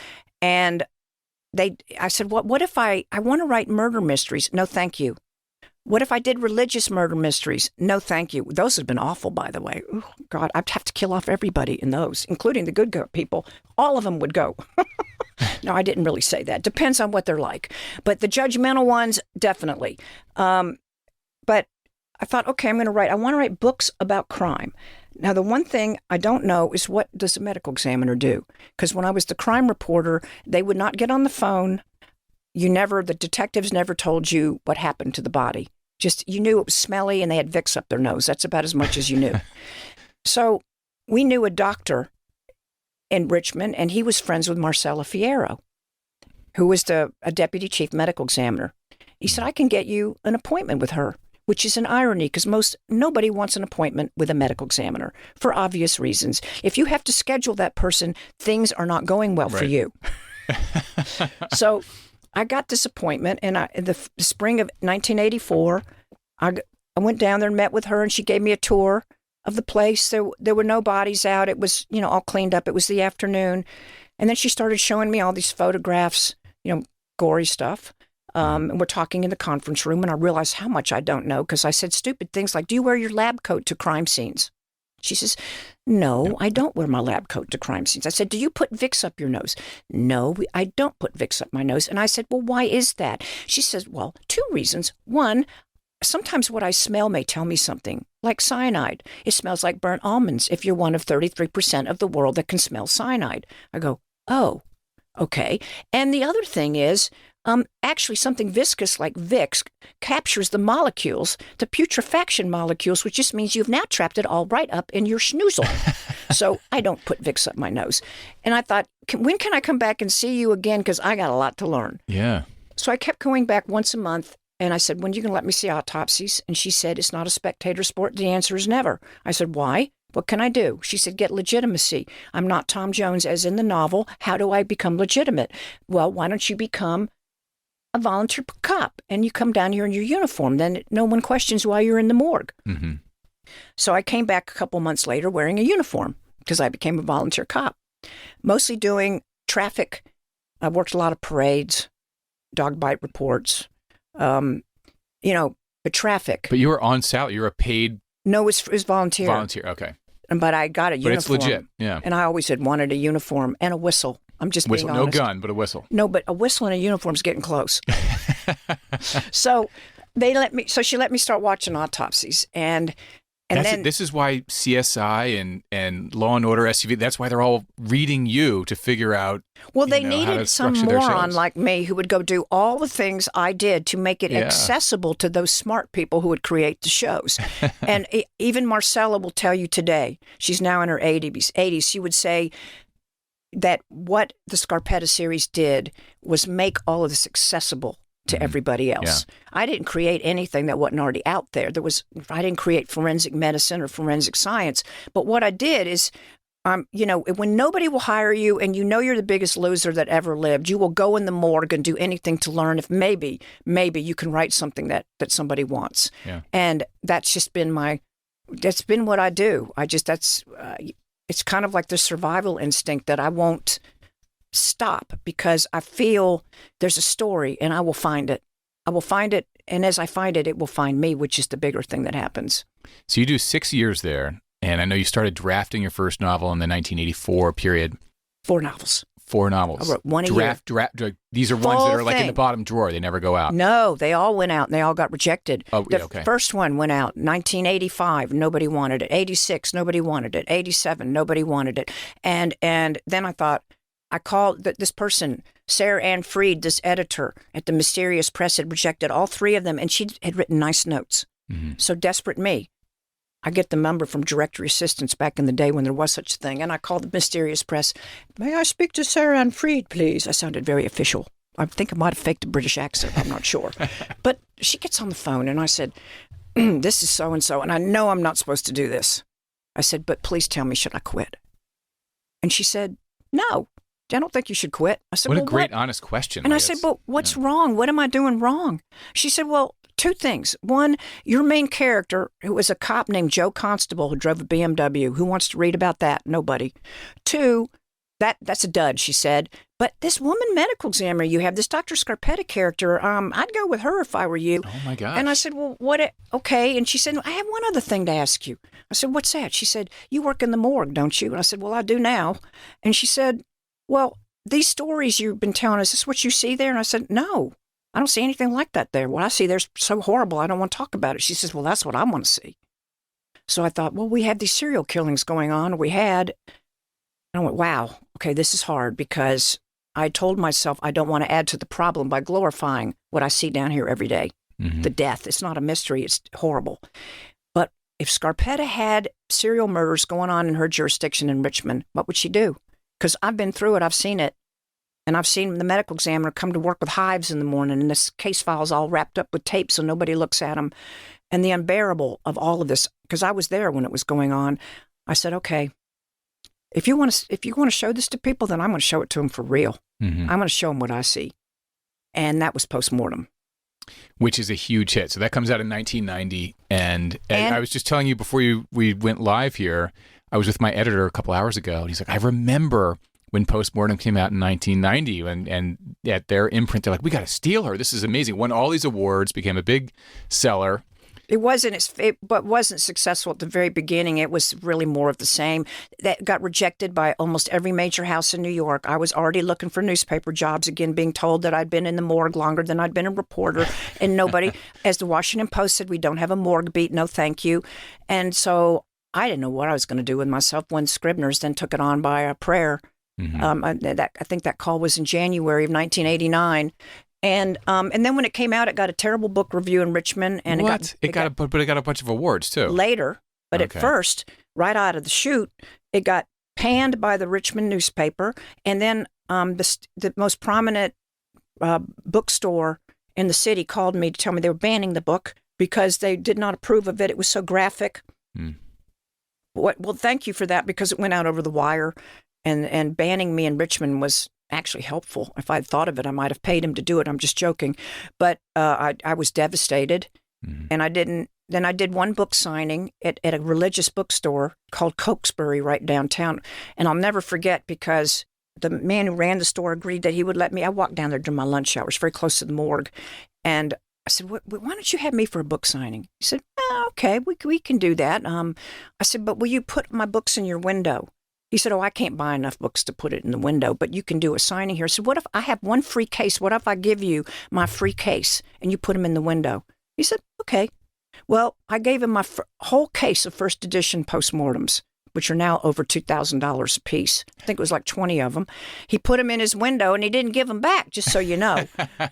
And I said, what if I want to write murder mysteries? No, thank you. What if I did religious murder mysteries? No, thank you. Those have been awful, by the way. Oh, God, I'd have to kill off everybody in those, including the good people. All of them would go. No, I didn't really say that. Depends on what they're like. But the judgmental ones, definitely. But I thought, okay, I want to write books about crime. Now, the one thing I don't know is, what does a medical examiner do? Because when I was the crime reporter, they would not get on the phone. The detectives never told you what happened to the body. Just, you knew it was smelly and they had Vicks up their nose. That's about as much as you knew. So we knew a doctor in Richmond, and he was friends with Marcella Fierro, who was a deputy chief medical examiner. He said, I can get you an appointment with her, which is an irony because nobody wants an appointment with a medical examiner for obvious reasons. If you have to schedule that person, things are not going well for you. So I got this appointment, and in the spring of 1984, I went down there and met with her, and she gave me a tour of the place. There were no bodies out. It was, all cleaned up. It was the afternoon. And then she started showing me all these photographs, gory stuff. And we're talking in the conference room, and I realized how much I don't know because I said stupid things like, do you wear your lab coat to crime scenes? She says, no, I don't wear my lab coat to crime scenes. I said, do you put Vicks up your nose? No, I don't put Vicks up my nose. And I said, well, why is that? She says, well, two reasons. One, sometimes what I smell may tell me something, like cyanide. It smells like burnt almonds if you're one of 33% of the world that can smell cyanide. I go, oh, okay. And the other thing is, actually something viscous like Vicks captures the molecules, the putrefaction molecules, which just means you've now trapped it all right up in your schnoozle. So I don't put Vicks up my nose. And I thought, when can I come back and see you again? Because I got a lot to learn. Yeah. So I kept going back once a month. And I said, when are you going to let me see autopsies? And she said, it's not a spectator sport. The answer is never. I said, why? What can I do? She said, get legitimacy. I'm not Tom Jones as in the novel. How do I become legitimate? Well, why don't you become a volunteer cop and you come down here in your uniform? Then no one questions why you're in the morgue. Mm-hmm. So I came back a couple months later wearing a uniform because I became a volunteer cop, mostly doing traffic. I worked a lot of parades, dog bite reports, the traffic. But you were on salary. You were a paid. No, it was volunteer. Volunteer, okay. But I got a uniform. But it's legit, yeah. And I always had wanted a uniform and a whistle. I'm just whistle, being honest. No gun, but a whistle. No, but a whistle and a uniform's getting close. So she let me start watching autopsies, and then this is why CSI and Law and Order SUV. That's why they're all reading you to figure out. Well, they needed some moron like me who would go do all the things I did to make it accessible to those smart people who would create the shows. And even Marcella will tell you today. She's now in her 80s. She would say that what the Scarpetta series did was make all of this accessible to everybody else. Yeah. I didn't create anything that wasn't already out there. I didn't create forensic medicine or forensic science. But what I did is, when nobody will hire you and you're the biggest loser that ever lived, you will go in the morgue and do anything to learn if maybe you can write something that somebody wants. Yeah. And that's just been that's been what I do. It's kind of like the survival instinct that I won't stop because I feel there's a story and I will find it. And as I find it, it will find me, which is the bigger thing that happens. So you do 6 years there, and I know you started drafting your first novel in the 1984 period. 4 novels. 4 novels. I wrote one a year. These are ones that are like in the bottom drawer. They never go out. No, they all went out and they all got rejected. Oh, the okay. first one went out 1985. Nobody wanted it. 86. Nobody wanted it. 87. Nobody wanted it. And then I thought, I called this person, Sarah Ann Freed, this editor at the Mysterious Press, had rejected all 3 of them, and she had written nice notes. Mm-hmm. So desperate me, I get the number from directory assistants back in the day when there was such a thing. And I called the mysterious press. May I speak to Sarah Ann Freed, please? I sounded very official. I think I might have faked a British accent. I'm not sure. But she gets on the phone and I said, this is so-and-so, and I know I'm not supposed to do this. I said, but please tell me, should I quit? And she said, no, I don't think you should quit. I said, what a great, honest question. And I said, but what's wrong? What am I doing wrong? She said, well, two things. One, your main character, who was a cop named Joe Constable who drove a BMW, who wants to read about that? Nobody. Two, that's a dud, she said. But this woman medical examiner you have, this Dr. Scarpetta character, I'd go with her if I were you. Oh, my gosh. And I said, well, okay. And she said, I have one other thing to ask you. I said, what's that? She said, you work in the morgue, don't you? And I said, well, I do now. And she said, well, these stories you've been telling us, is this what you see there? And I said, no, I don't see anything like that there. What I see there's so horrible, I don't want to talk about it. She says, well, that's what I want to see. So I thought, well, we have these serial killings going on. And I went, wow, okay, this is hard because I told myself I don't want to add to the problem by glorifying what I see down here every day. Mm-hmm. The death. It's not a mystery. It's horrible. But if Scarpetta had serial murders going on in her jurisdiction in Richmond, what would she do? Because I've been through it. I've seen it. And I've seen the medical examiner come to work with hives in the morning, and this case file's all wrapped up with tape so nobody looks at them. And the unbearable of all of this, because I was there when it was going on, I said, okay, if you want to show this to people, then I'm going to show it to them for real. Mm-hmm. I'm going to show them what I see. And that was Postmortem. Which is a huge hit. So that comes out in 1990. And I was just telling you before we went live here, I was with my editor a couple hours ago, and he's like, I remember when Postmortem came out in 1990, and at their imprint, they're like, we got to steal her. This is amazing. Won all these awards, became a big seller. It wasn't successful at the very beginning. It was really more of the same. That got rejected by almost every major house in New York. I was already looking for newspaper jobs, again, being told that I'd been in the morgue longer than I'd been a reporter. And nobody, as the Washington Post said, we don't have a morgue beat, no thank you. And so I didn't know what I was going to do with myself when Scribner's then took it on by a prayer. Mm-hmm. I think that call was in January of 1989. And then when it came out, it got a terrible book review in Richmond, and it got a bunch of awards too. Later, but okay. At first, right out of the chute, it got panned by the Richmond newspaper, and then the most prominent bookstore in the city called me to tell me they were banning the book because they did not approve of it. It was so graphic. Mm. Well, thank you for that, because it went out over the wire, and banning me in Richmond was actually helpful. If I'd thought of it, I might have paid him to do it. I'm just joking. But I was devastated. Mm-hmm. And I didn't. Then I did one book signing at a religious bookstore called Cokesbury right downtown. And I'll never forget, because the man who ran the store agreed that he would let me. I walked down there during my lunch hours, very close to the morgue. And I said, why don't you have me for a book signing? He said, okay, we can do that. I said, but will you put my books in your window? He said, I can't buy enough books to put it in the window, but you can do a signing here. I said, what if I have one free case? What if I give you my free case and you put them in the window? He said, okay. Well, I gave him my whole case of first edition Postmortems, which are now over $2,000 a piece. I think it was like 20 of them. He put them in his window, and he didn't give them back, just so you know.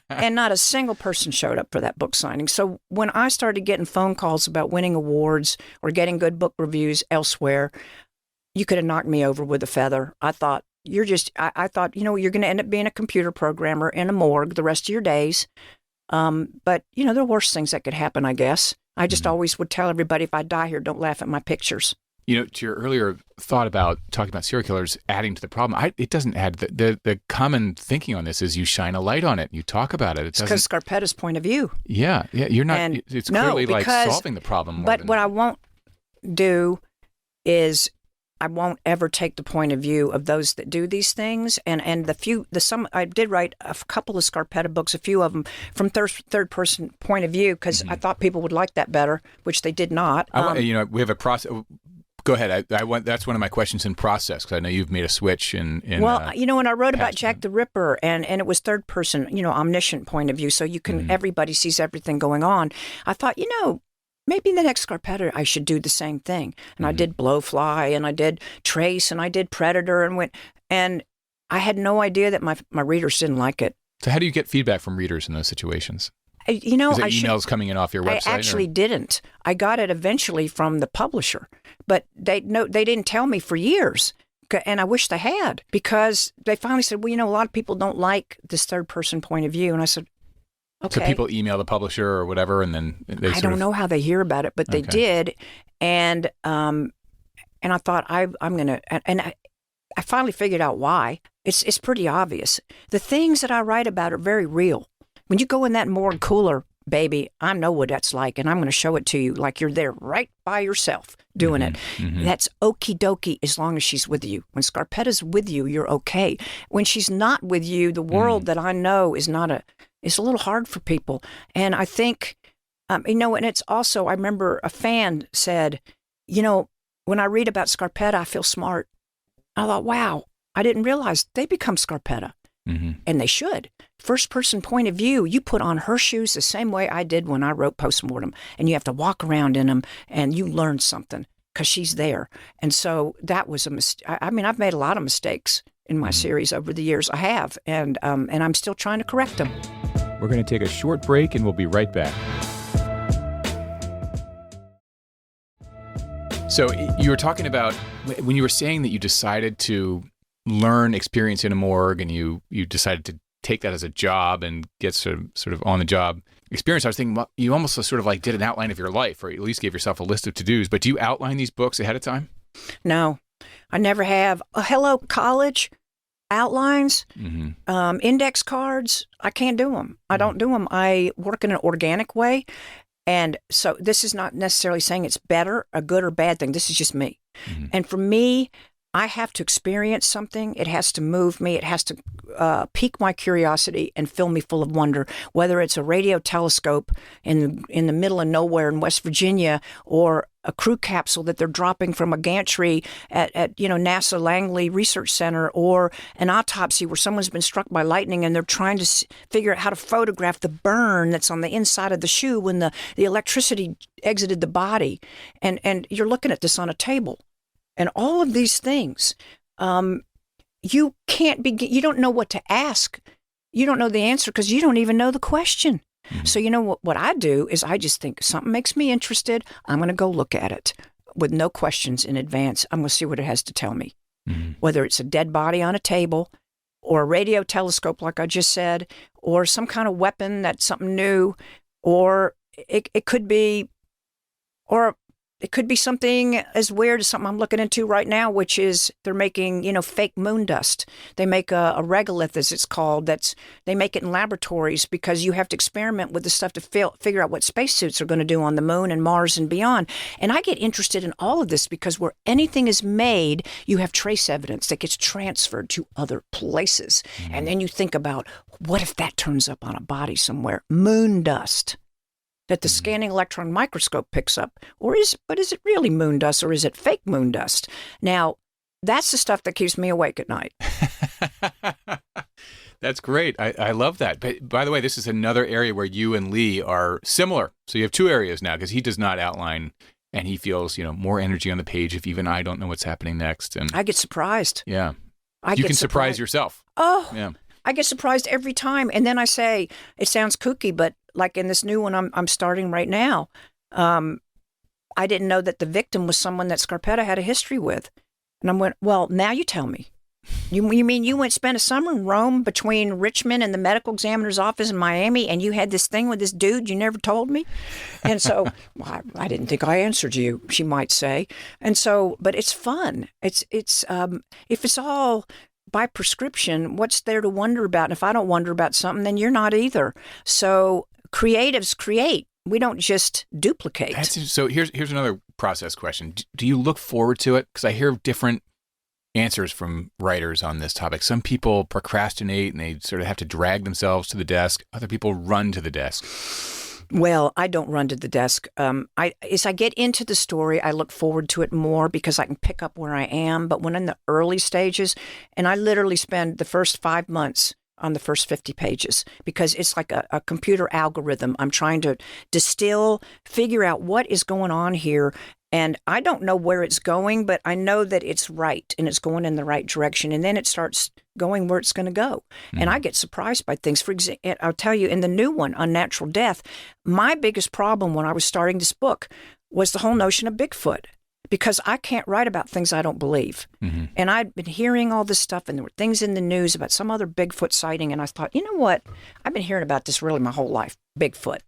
And not a single person showed up for that book signing. So when I started getting phone calls about winning awards or getting good book reviews elsewhere, you could have knocked me over with a feather. I thought, I thought, you're going to end up being a computer programmer in a morgue the rest of your days. But, there are worse things that could happen, I guess. I just always would tell everybody, if I die here, don't laugh at my pictures. To your earlier thought about talking about serial killers adding to the problem, it doesn't add. The common thinking on this is you shine a light on it. You talk about it. It's because Scarpetta's point of view. Yeah. You're not. It's clearly like solving the problem. But what I won't do is I won't ever take the point of view of those that do these things. And some I did write a couple of Scarpetta books, a few of them from third person point of view, because I thought people would like that better, which they did not. We have a process. Go ahead. I want. That's one of my questions in process, because I know you've made a switch in when I wrote about Jack the Ripper, and it was third person, omniscient point of view, so you can everybody sees everything going on. I thought, maybe in the next Scarpetta I should do the same thing. And I did Blowfly, and I did Trace, and I did Predator, and I had no idea that my readers didn't like it. So how do you get feedback from readers in those situations? You know, Is it emails coming in off your website? I actually didn't. I got it eventually from the publisher, but they didn't tell me for years. And I wish they had, because they finally said, well, you know, a lot of people don't like this third person point of view. And I said, okay. So people email the publisher or whatever, and then they I don't know how they hear about it, but they did. And I thought I'm going to, and I finally figured out why. It's pretty obvious. The things that I write about are very real. When you go in that morgue cooler, baby, I know what that's like, and I'm going to show it to you like you're there right by yourself doing it. Mm-hmm. That's okie dokie as long as she's with you. When Scarpetta's with you, you're okay. When she's not with you, the world that I know is it's a little hard for people. And I think, you know, and it's also, I remember a fan said, you know, when I read about Scarpetta, I feel smart. I thought, wow, I didn't realize they become Scarpetta. Mm-hmm. And they should. First person point of view, you put on her shoes the same way I did when I wrote Postmortem. And you have to walk around in them and you learn something because she's there. And so that was a mistake. I mean, I've made a lot of mistakes in my series over the years. I have. And I'm still trying to correct them. We're going to take a short break and we'll be right back. So you were talking about when you were saying that you decided to learn experience in a morgue and you decided to take that as a job and get sort of on the job experience. I was thinking, well, you almost sort of like did an outline of your life, or at least gave yourself a list of to-dos. But do you outline these books ahead of time? No, I never have. Hello, college outlines, index cards. I can't do them. I don't do them. I work in an organic way. And so this is not necessarily saying it's better, a good or bad thing. This is just me. Mm-hmm. And for me, I have to experience something. It has to move me. It has to pique my curiosity and fill me full of wonder, whether it's a radio telescope in the middle of nowhere in West Virginia, or a crew capsule that they're dropping from a gantry at NASA Langley Research Center, or an autopsy where someone's been struck by lightning and they're trying to figure out how to photograph the burn that's on the inside of the shoe when the electricity exited the body. And you're looking at this on a table. And all of these things, you can't begin. You don't know what to ask. You don't know the answer because you don't even know the question. Mm-hmm. So you know what I do is I just think something makes me interested. I'm going to go look at it with no questions in advance. I'm going to see what it has to tell me. Mm-hmm. Whether it's a dead body on a table, or a radio telescope, like I just said, or some kind of weapon that's something new, or it could be, it could be something as weird as something I'm looking into right now, which is they're making, fake moon dust. They make a regolith, as it's called. They make it in laboratories because you have to experiment with the stuff to figure out what spacesuits are going to do on the moon and Mars and beyond. And I get interested in all of this because where anything is made, you have trace evidence that gets transferred to other places. Mm-hmm. And then you think about, what if that turns up on a body somewhere? Moon dust that the scanning electron microscope picks up. But is it really moon dust, or is it fake moon dust? Now, that's the stuff that keeps me awake at night. That's great. I love that. But by the way, this is another area where you and Lee are similar. So you have two areas now, because he does not outline, and he feels, more energy on the page if even I don't know what's happening next. And I get surprised. Yeah. You can surprise yourself. Oh, yeah. I get surprised every time. And then I say, it sounds kooky, but like in this new one I'm starting right now, I didn't know that the victim was someone that Scarpetta had a history with. And I went, well, now you tell me. You mean you spent a summer in Rome between Richmond and the medical examiner's office in Miami, and you had this thing with this dude you never told me? And so, well, I didn't think I answered you, she might say. And so, but it's fun. It's if it's all by prescription, what's there to wonder about? And if I don't wonder about something, then you're not either. So creatives create. We don't just duplicate. So here's another process question. Do you look forward to it? Because I hear different answers from writers on this topic. Some people procrastinate and they sort of have to drag themselves to the desk. Other people run to the desk. Well, I don't run to the desk. As I get into the story, I look forward to it more because I can pick up where I am. But when in the early stages, and I literally spend the first 5 months on the first 50 pages because it's like a computer algorithm. I'm trying to distill, figure out what is going on here. And I don't know where it's going, but I know that it's right and it's going in the right direction. And then it starts going where it's going to go. And I get surprised by things. For example, I'll tell you, in the new one, Unnatural Death, my biggest problem when I was starting this book was the whole notion of Bigfoot. Because I can't write about things I don't believe. And I'd been hearing all this stuff, and there were things in the news about some other Bigfoot sighting, and I thought, you know what? I've been hearing about this really my whole life, Bigfoot.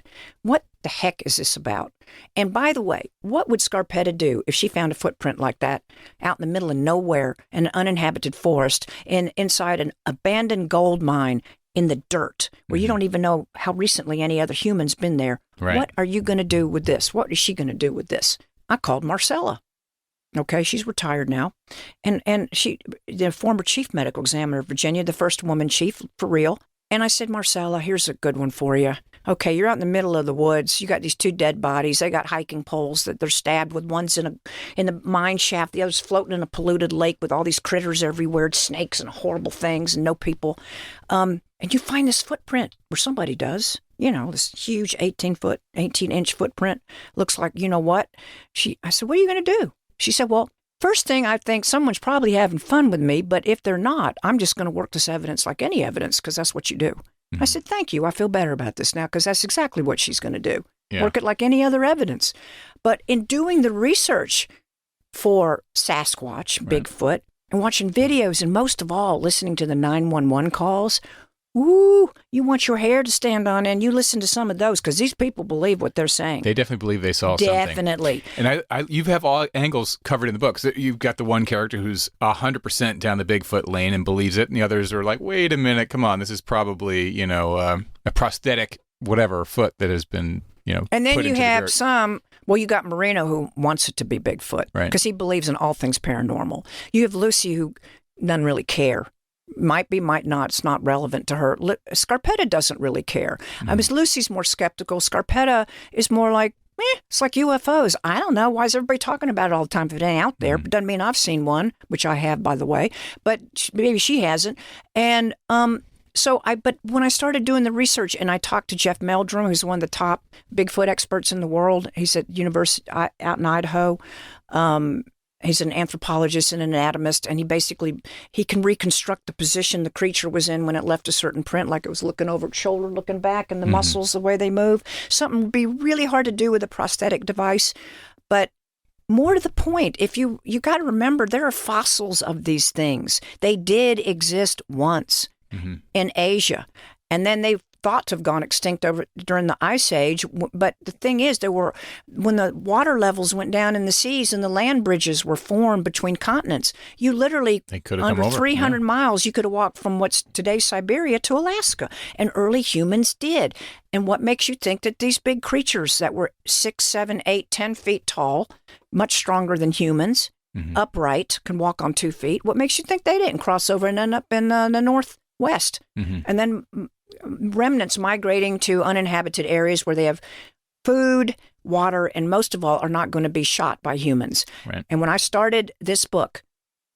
What the heck is this about? And by the way, what would Scarpetta do if she found a footprint like that out in the middle of nowhere in an uninhabited forest and inside an abandoned gold mine in the dirt where you don't even know how recently any other human's been there? Right. What are you going to do with this? What is she going to do with this? I called Marcella. Okay, she's retired now. And she, the former chief medical examiner of Virginia, the first woman chief for real. And I said, Marcella, here's a good one for you. Okay, you're out in the middle of the woods. You got these two dead bodies. They got hiking poles that they're stabbed with. One's in the mine shaft. The other's floating in a polluted lake with all these critters everywhere, snakes and horrible things and no people. And you find this footprint where somebody does. You know, this huge 18-inch footprint. Looks like, you know what? I said, what are you going to do? She said, well, first thing, I think someone's probably having fun with me, but if they're not, I'm just going to work this evidence like any evidence because that's what you do. I said, thank you. I feel better about this now because that's exactly what she's going to do. Yeah. Work it like any other evidence. But in doing the research for Sasquatch, Bigfoot, and watching videos, and most of all, listening to the 911 calls, ooh, you want your hair to stand on end. You listen to some of those because these people believe what they're saying. They definitely believe they saw something. Definitely. And you have all angles covered in the book. So you've got the one character who's 100% down the Bigfoot lane and believes it, and the others are like, wait a minute, come on, this is probably, a prosthetic whatever foot that has been, and then put you into the have dirt. some, well, you got Marino who wants it to be Bigfoot because he believes in all things paranormal. You have Lucy who doesn't really care. Might be, might not. It's not relevant to her. Scarpetta doesn't really care. Lucy's more skeptical. Scarpetta is more like, it's like UFOs. I don't know. Why is everybody talking about it all the time if it ain't out there? But doesn't mean I've seen one, which I have, by the way. But maybe she hasn't. And but when I started doing the research and I talked to Jeff Meldrum, who's one of the top Bigfoot experts in the world, he's at University out in Idaho. He's an anthropologist and an anatomist, and he can reconstruct the position the creature was in when it left a certain print, like it was looking over its shoulder, looking back, and the muscles, the way they move. Something would be really hard to do with a prosthetic device. But more to the point, if you got to remember, there are fossils of these things. They did exist once in Asia, and then they thought to have gone extinct during the Ice Age. But the thing is, when the water levels went down in the seas and the land bridges were formed between continents, you literally, under 300 miles, you could have walked from what's today Siberia to Alaska. And early humans did. And what makes you think that these big creatures that were 6, 7, 8, 10 feet tall, much stronger than humans, upright, can walk on 2 feet, what makes you think they didn't cross over and end up in the northwest? And then remnants migrating to uninhabited areas where they have food, water, and most of all are not going to be shot by humans. Right. And when I started this book,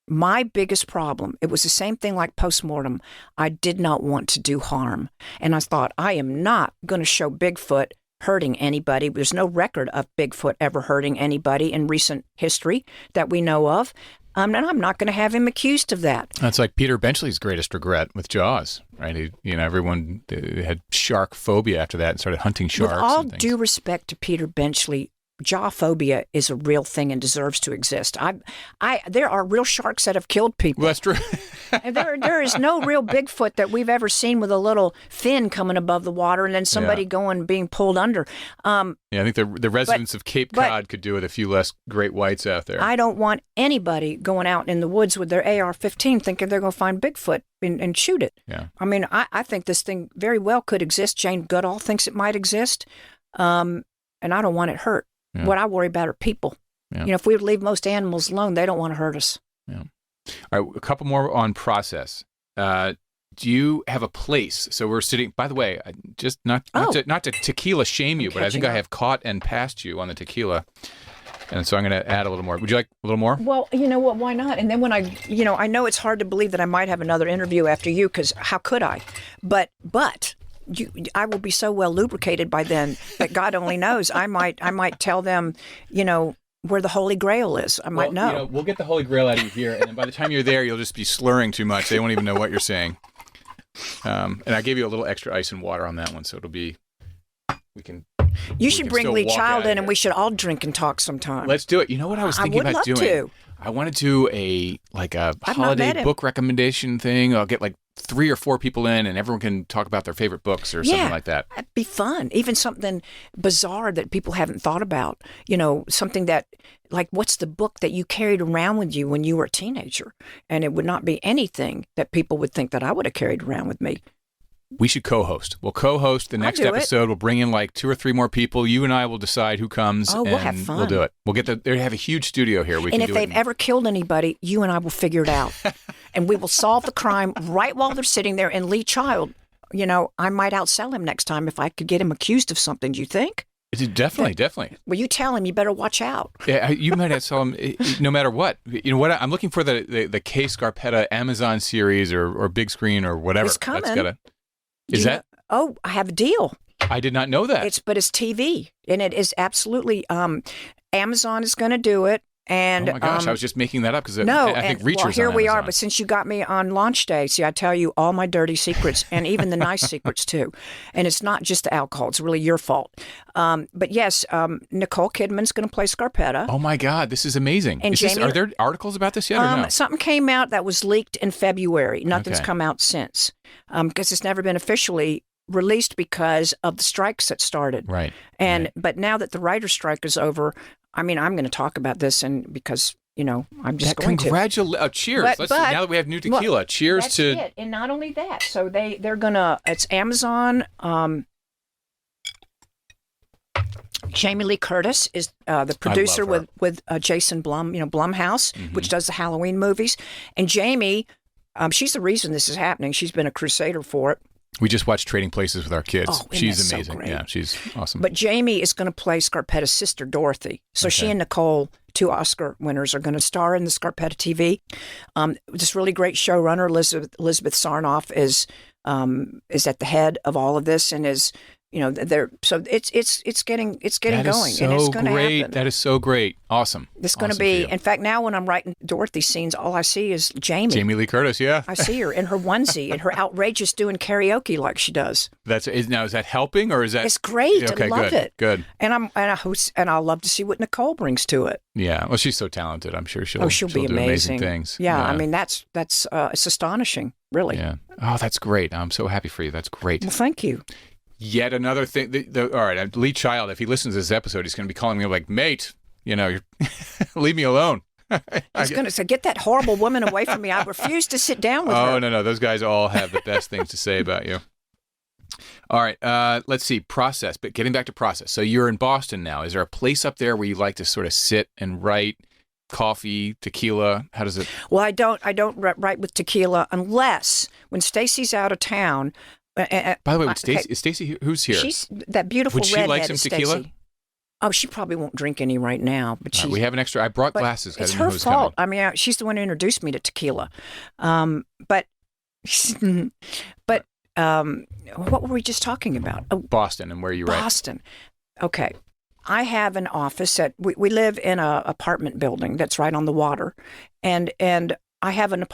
my biggest problem, it was the same thing like postmortem. I did not want to do harm. And I thought, I am not going to show Bigfoot hurting anybody. There's no record of Bigfoot ever hurting anybody in recent history that we know of. And I'm not going to have him accused of that. That's like Peter Benchley's greatest regret with Jaws, right? Everyone had shark phobia after that and started hunting sharks. With all due respect to Peter Benchley, jaw phobia is a real thing and deserves to exist. There are real sharks that have killed people. Well, that's true. And there is no real Bigfoot that we've ever seen with a little fin coming above the water and then somebody being pulled under. I think the residents of Cape Cod could do with a few less great whites out there. I don't want anybody going out in the woods with their AR-15 thinking they're going to find Bigfoot and shoot it. Yeah. I mean, I think this thing very well could exist. Jane Goodall thinks it might exist, and I don't want it hurt. Yeah. What I worry about are people. Yeah. If we would leave most animals alone, they don't want to hurt us. Yeah. All right, a couple more on process. Do you have a place? So we're sitting. By the way, just not to tequila shame you, but I think I have caught and passed you on the tequila, and so I'm going to add a little more. Would you like a little more? Well, you know what? Why not? And then when I know it's hard to believe that I might have another interview after you, because how could I? But. I will be so well lubricated by then that God only knows. I might tell them, where the Holy Grail is. I might know. We'll get the Holy Grail out of you here, and then by the time you're there, you'll just be slurring too much. They won't even know what you're saying. And I gave you a little extra ice and water on that one, so it'll be. You should bring Lee Child in, and we should all drink and talk sometime. Let's do it. You know what I was thinking about doing? To. I want to do a holiday book recommendation thing. I'll get like 3 or 4 people in, and everyone can talk about their favorite books or something like that. That'd be fun. Even something bizarre that people haven't thought about. Something that, like, what's the book that you carried around with you when you were a teenager? And it would not be anything that people would think that I would have carried around with me. We should co-host. We'll co-host the next episode. We'll bring in like 2 or 3 more people. You and I will decide who comes. Oh, we'll have fun. We'll do it. We'll they have a huge studio here. And if they've ever killed anybody, you and I will figure it out. And we will solve the crime right while they're sitting there. And Lee Child, I might outsell him next time if I could get him accused of something. Do you think? Definitely. Well, you tell him you better watch out. Yeah, you might outsell him no matter what. You know what? I'm looking for the Kay Scarpetta Amazon series or big screen or whatever. It's coming. I have a deal. I did not know that. But it's TV, and it is absolutely. Amazon is going to do it, and oh my gosh, I was just making that up because I think Reacher's well, here on we Amazon. are. But since you got me on launch day, see, I tell you all my dirty secrets, and even the nice secrets too. And it's not just the alcohol; it's really your fault. But yes, Nicole Kidman's going to play Scarpetta. Oh my God, this is amazing! And are there articles about this yet? Or no? Something came out that was leaked in February. Nothing's come out since, because it's never been officially released because of the strikes that started. Right. But now that the writer's strike is over, I'm going to talk about this, and because I'm just going to. Cheers! But now that we have new tequila, cheers that's to. It. And not only that, so they're gonna. It's Amazon. Jamie Lee Curtis is the producer with Jason Blum, Blumhouse, which does the Halloween movies, and Jamie, she's the reason this is happening. She's been a crusader for it. We just watched Trading Places with our kids. Oh, she's amazing. So great. Yeah, she's awesome. But Jamie is going to play Scarpetta's sister, Dorothy. So she and Nicole, 2 Oscar winners, are going to star in the Scarpetta TV. This really great showrunner, Elizabeth Sarnoff, is at the head of all of this, and is so it's getting going, so and it's going to happen. That is so great. Awesome. It's going to be. In fact, now when I'm writing Dorothy scenes, all I see is Jamie. Jamie Lee Curtis. Yeah. I see her in her onesie and her outrageous doing karaoke like she does. Is that helping or is that? It's great. Okay, I love it. Good. And I'll love to see what Nicole brings to it. Yeah. Well, she's so talented. I'm sure she'll be do amazing things. Yeah. I mean, that's it's astonishing, really. Yeah. Oh, that's great. I'm so happy for you. That's great. Well, thank you. Yet another thing. All right, Lee Child, if he listens to this episode, he's going to be calling me like, mate, leave me alone. He's going to say, get that horrible woman away from me. I refuse to sit down with her. Oh, no. Those guys all have the best things to say about you. All right, let's see. Process. But getting back to process. So you're in Boston now. Is there a place up there where you like to sort of sit and write? Coffee, tequila? How does it? Well, I don't write with tequila unless when Stacy's out of town. By the way, is Stacy who's here? She's that beautiful redhead. Would she like some tequila? Stacey. Oh, she probably won't drink any right now. But we have an extra. I brought glasses. It's her fault. I mean, she's the one who introduced me to tequila. But what were we just talking about? Oh, Boston and where you write. Boston. Okay. I have an office we live in a apartment building that's right on the water, and I have a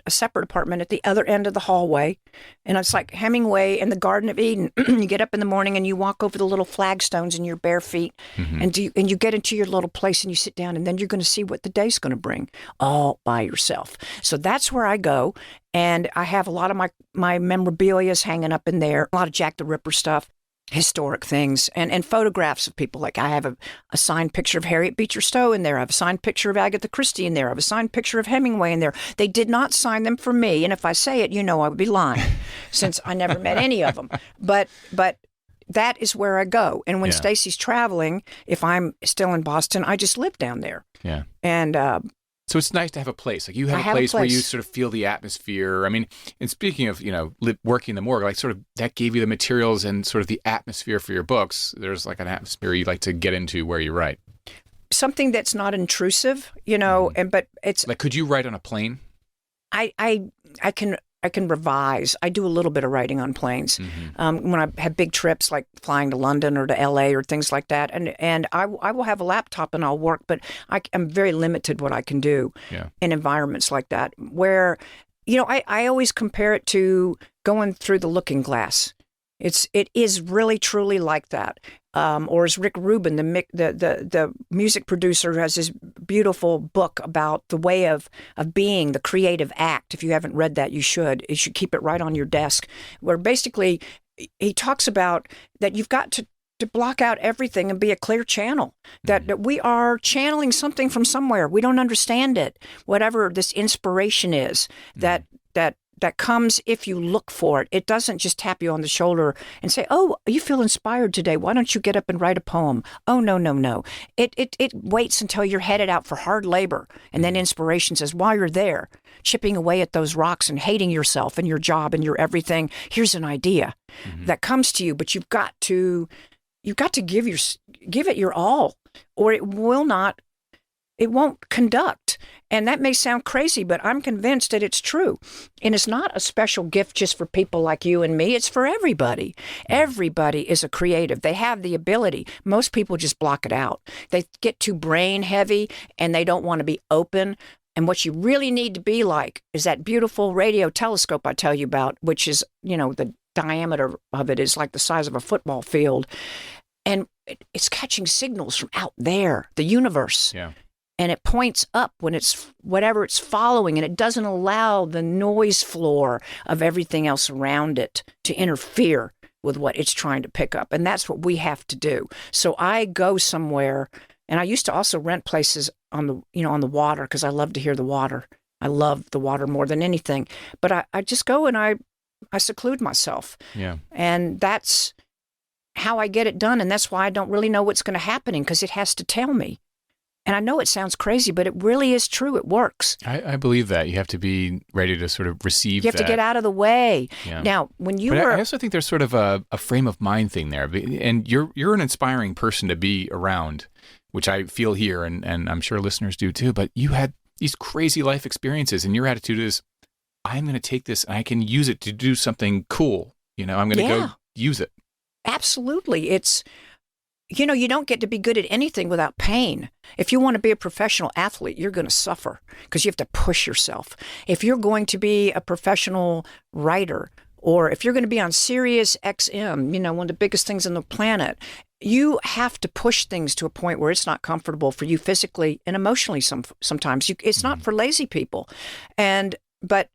separate apartment at the other end of the hallway, and it's like Hemingway in the Garden of Eden. You get up in the morning and you walk over the little flagstones in your bare feet, and you get into your little place and you sit down, and then you're going to see what the day's going to bring all by yourself. So that's where I go, and I have a lot of my memorabilia hanging up in there, a lot of Jack the Ripper stuff. Historic things and photographs of people. Like I have a signed picture of Harriet Beecher Stowe in there. I have a signed picture of Agatha Christie in there. I have a signed picture of Hemingway in there. They did not sign them for me. And if I say it, I would be lying since I never met any of them. But that is where I go. And when Stacy's traveling, if I'm still in Boston, I just live down there. Yeah. And so it's nice to have a place. Like you have a place where you sort of feel the atmosphere. I mean, and speaking of, working in the morgue, like sort of that gave you the materials and sort of the atmosphere for your books. There's like an atmosphere you like to get into where you write. Something that's not intrusive, but it's like, could you write on a plane? I can can revise. I do a little bit of writing on planes. When I have big trips like flying to London or to LA or things like that. And I will have a laptop and I'll work, but I'm very limited what I can do in environments like that where, I always compare it to going through the looking glass. It is really truly like that. Or as Rick Rubin, the music producer, who has this beautiful book about the way of being, the creative act. If you haven't read that, you should. You should keep it right on your desk. Where basically he talks about that you've got to block out everything and be a clear channel. That we are channeling something from somewhere. We don't understand it. Whatever this inspiration is, that comes if you look for it. It doesn't just tap you on the shoulder and say, oh, you feel inspired today. Why don't you get up and write a poem? Oh, no. It waits until you're headed out for hard labor. And then inspiration says, while you're there, chipping away at those rocks and hating yourself and your job and your everything, here's an idea that comes to you. But you've got to give it your all, or it won't conduct. And that may sound crazy, but I'm convinced that it's true. And it's not a special gift just for people like you and me. It's for everybody. Everybody is a creative. They have the ability. Most people just block it out. They get too brain heavy and they don't want to be open. And what you really need to be like is that beautiful radio telescope I tell you about, which is, the diameter of it is like the size of a football field. And it's catching signals from out there, the universe. Yeah. And it points up when it's whatever it's following, and it doesn't allow the noise floor of everything else around it to interfere with what it's trying to pick up. And that's what we have to do. So I go somewhere, and I used to also rent places on the water because I love to hear the water. I love the water more than anything. But I just go and I seclude myself. Yeah. And that's how I get it done. And that's why I don't really know what's going to happen because it has to tell me. And I know it sounds crazy, but it really is true. It works. I believe that. You have to be ready to sort of receive that. You have to get out of the way. Yeah. Now, when you but were... I also think there's sort of a frame of mind thing there. And you're an inspiring person to be around, which I feel here, and I'm sure listeners do too. But you had these crazy life experiences, and your attitude is, I'm going to take this and I can use it to do something cool. I'm going to go use it. Absolutely. It's... you don't get to be good at anything without pain. If you want to be a professional athlete, you're going to suffer because you have to push yourself. If you're going to be a professional writer, or if you're going to be on Sirius XM, one of the biggest things on the planet, you have to push things to a point where it's not comfortable for you physically and emotionally. Sometimes it's not for lazy people. But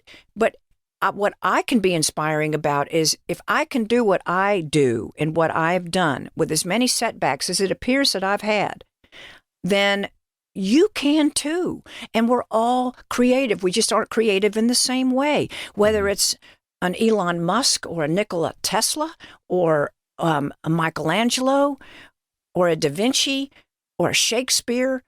what I can be inspiring about is if I can do what I do and what I've done with as many setbacks as it appears that I've had, then you can too. And we're all creative. We just aren't creative in the same way. Whether it's an Elon Musk or a Nikola Tesla or a Michelangelo or a Da Vinci or a Shakespeare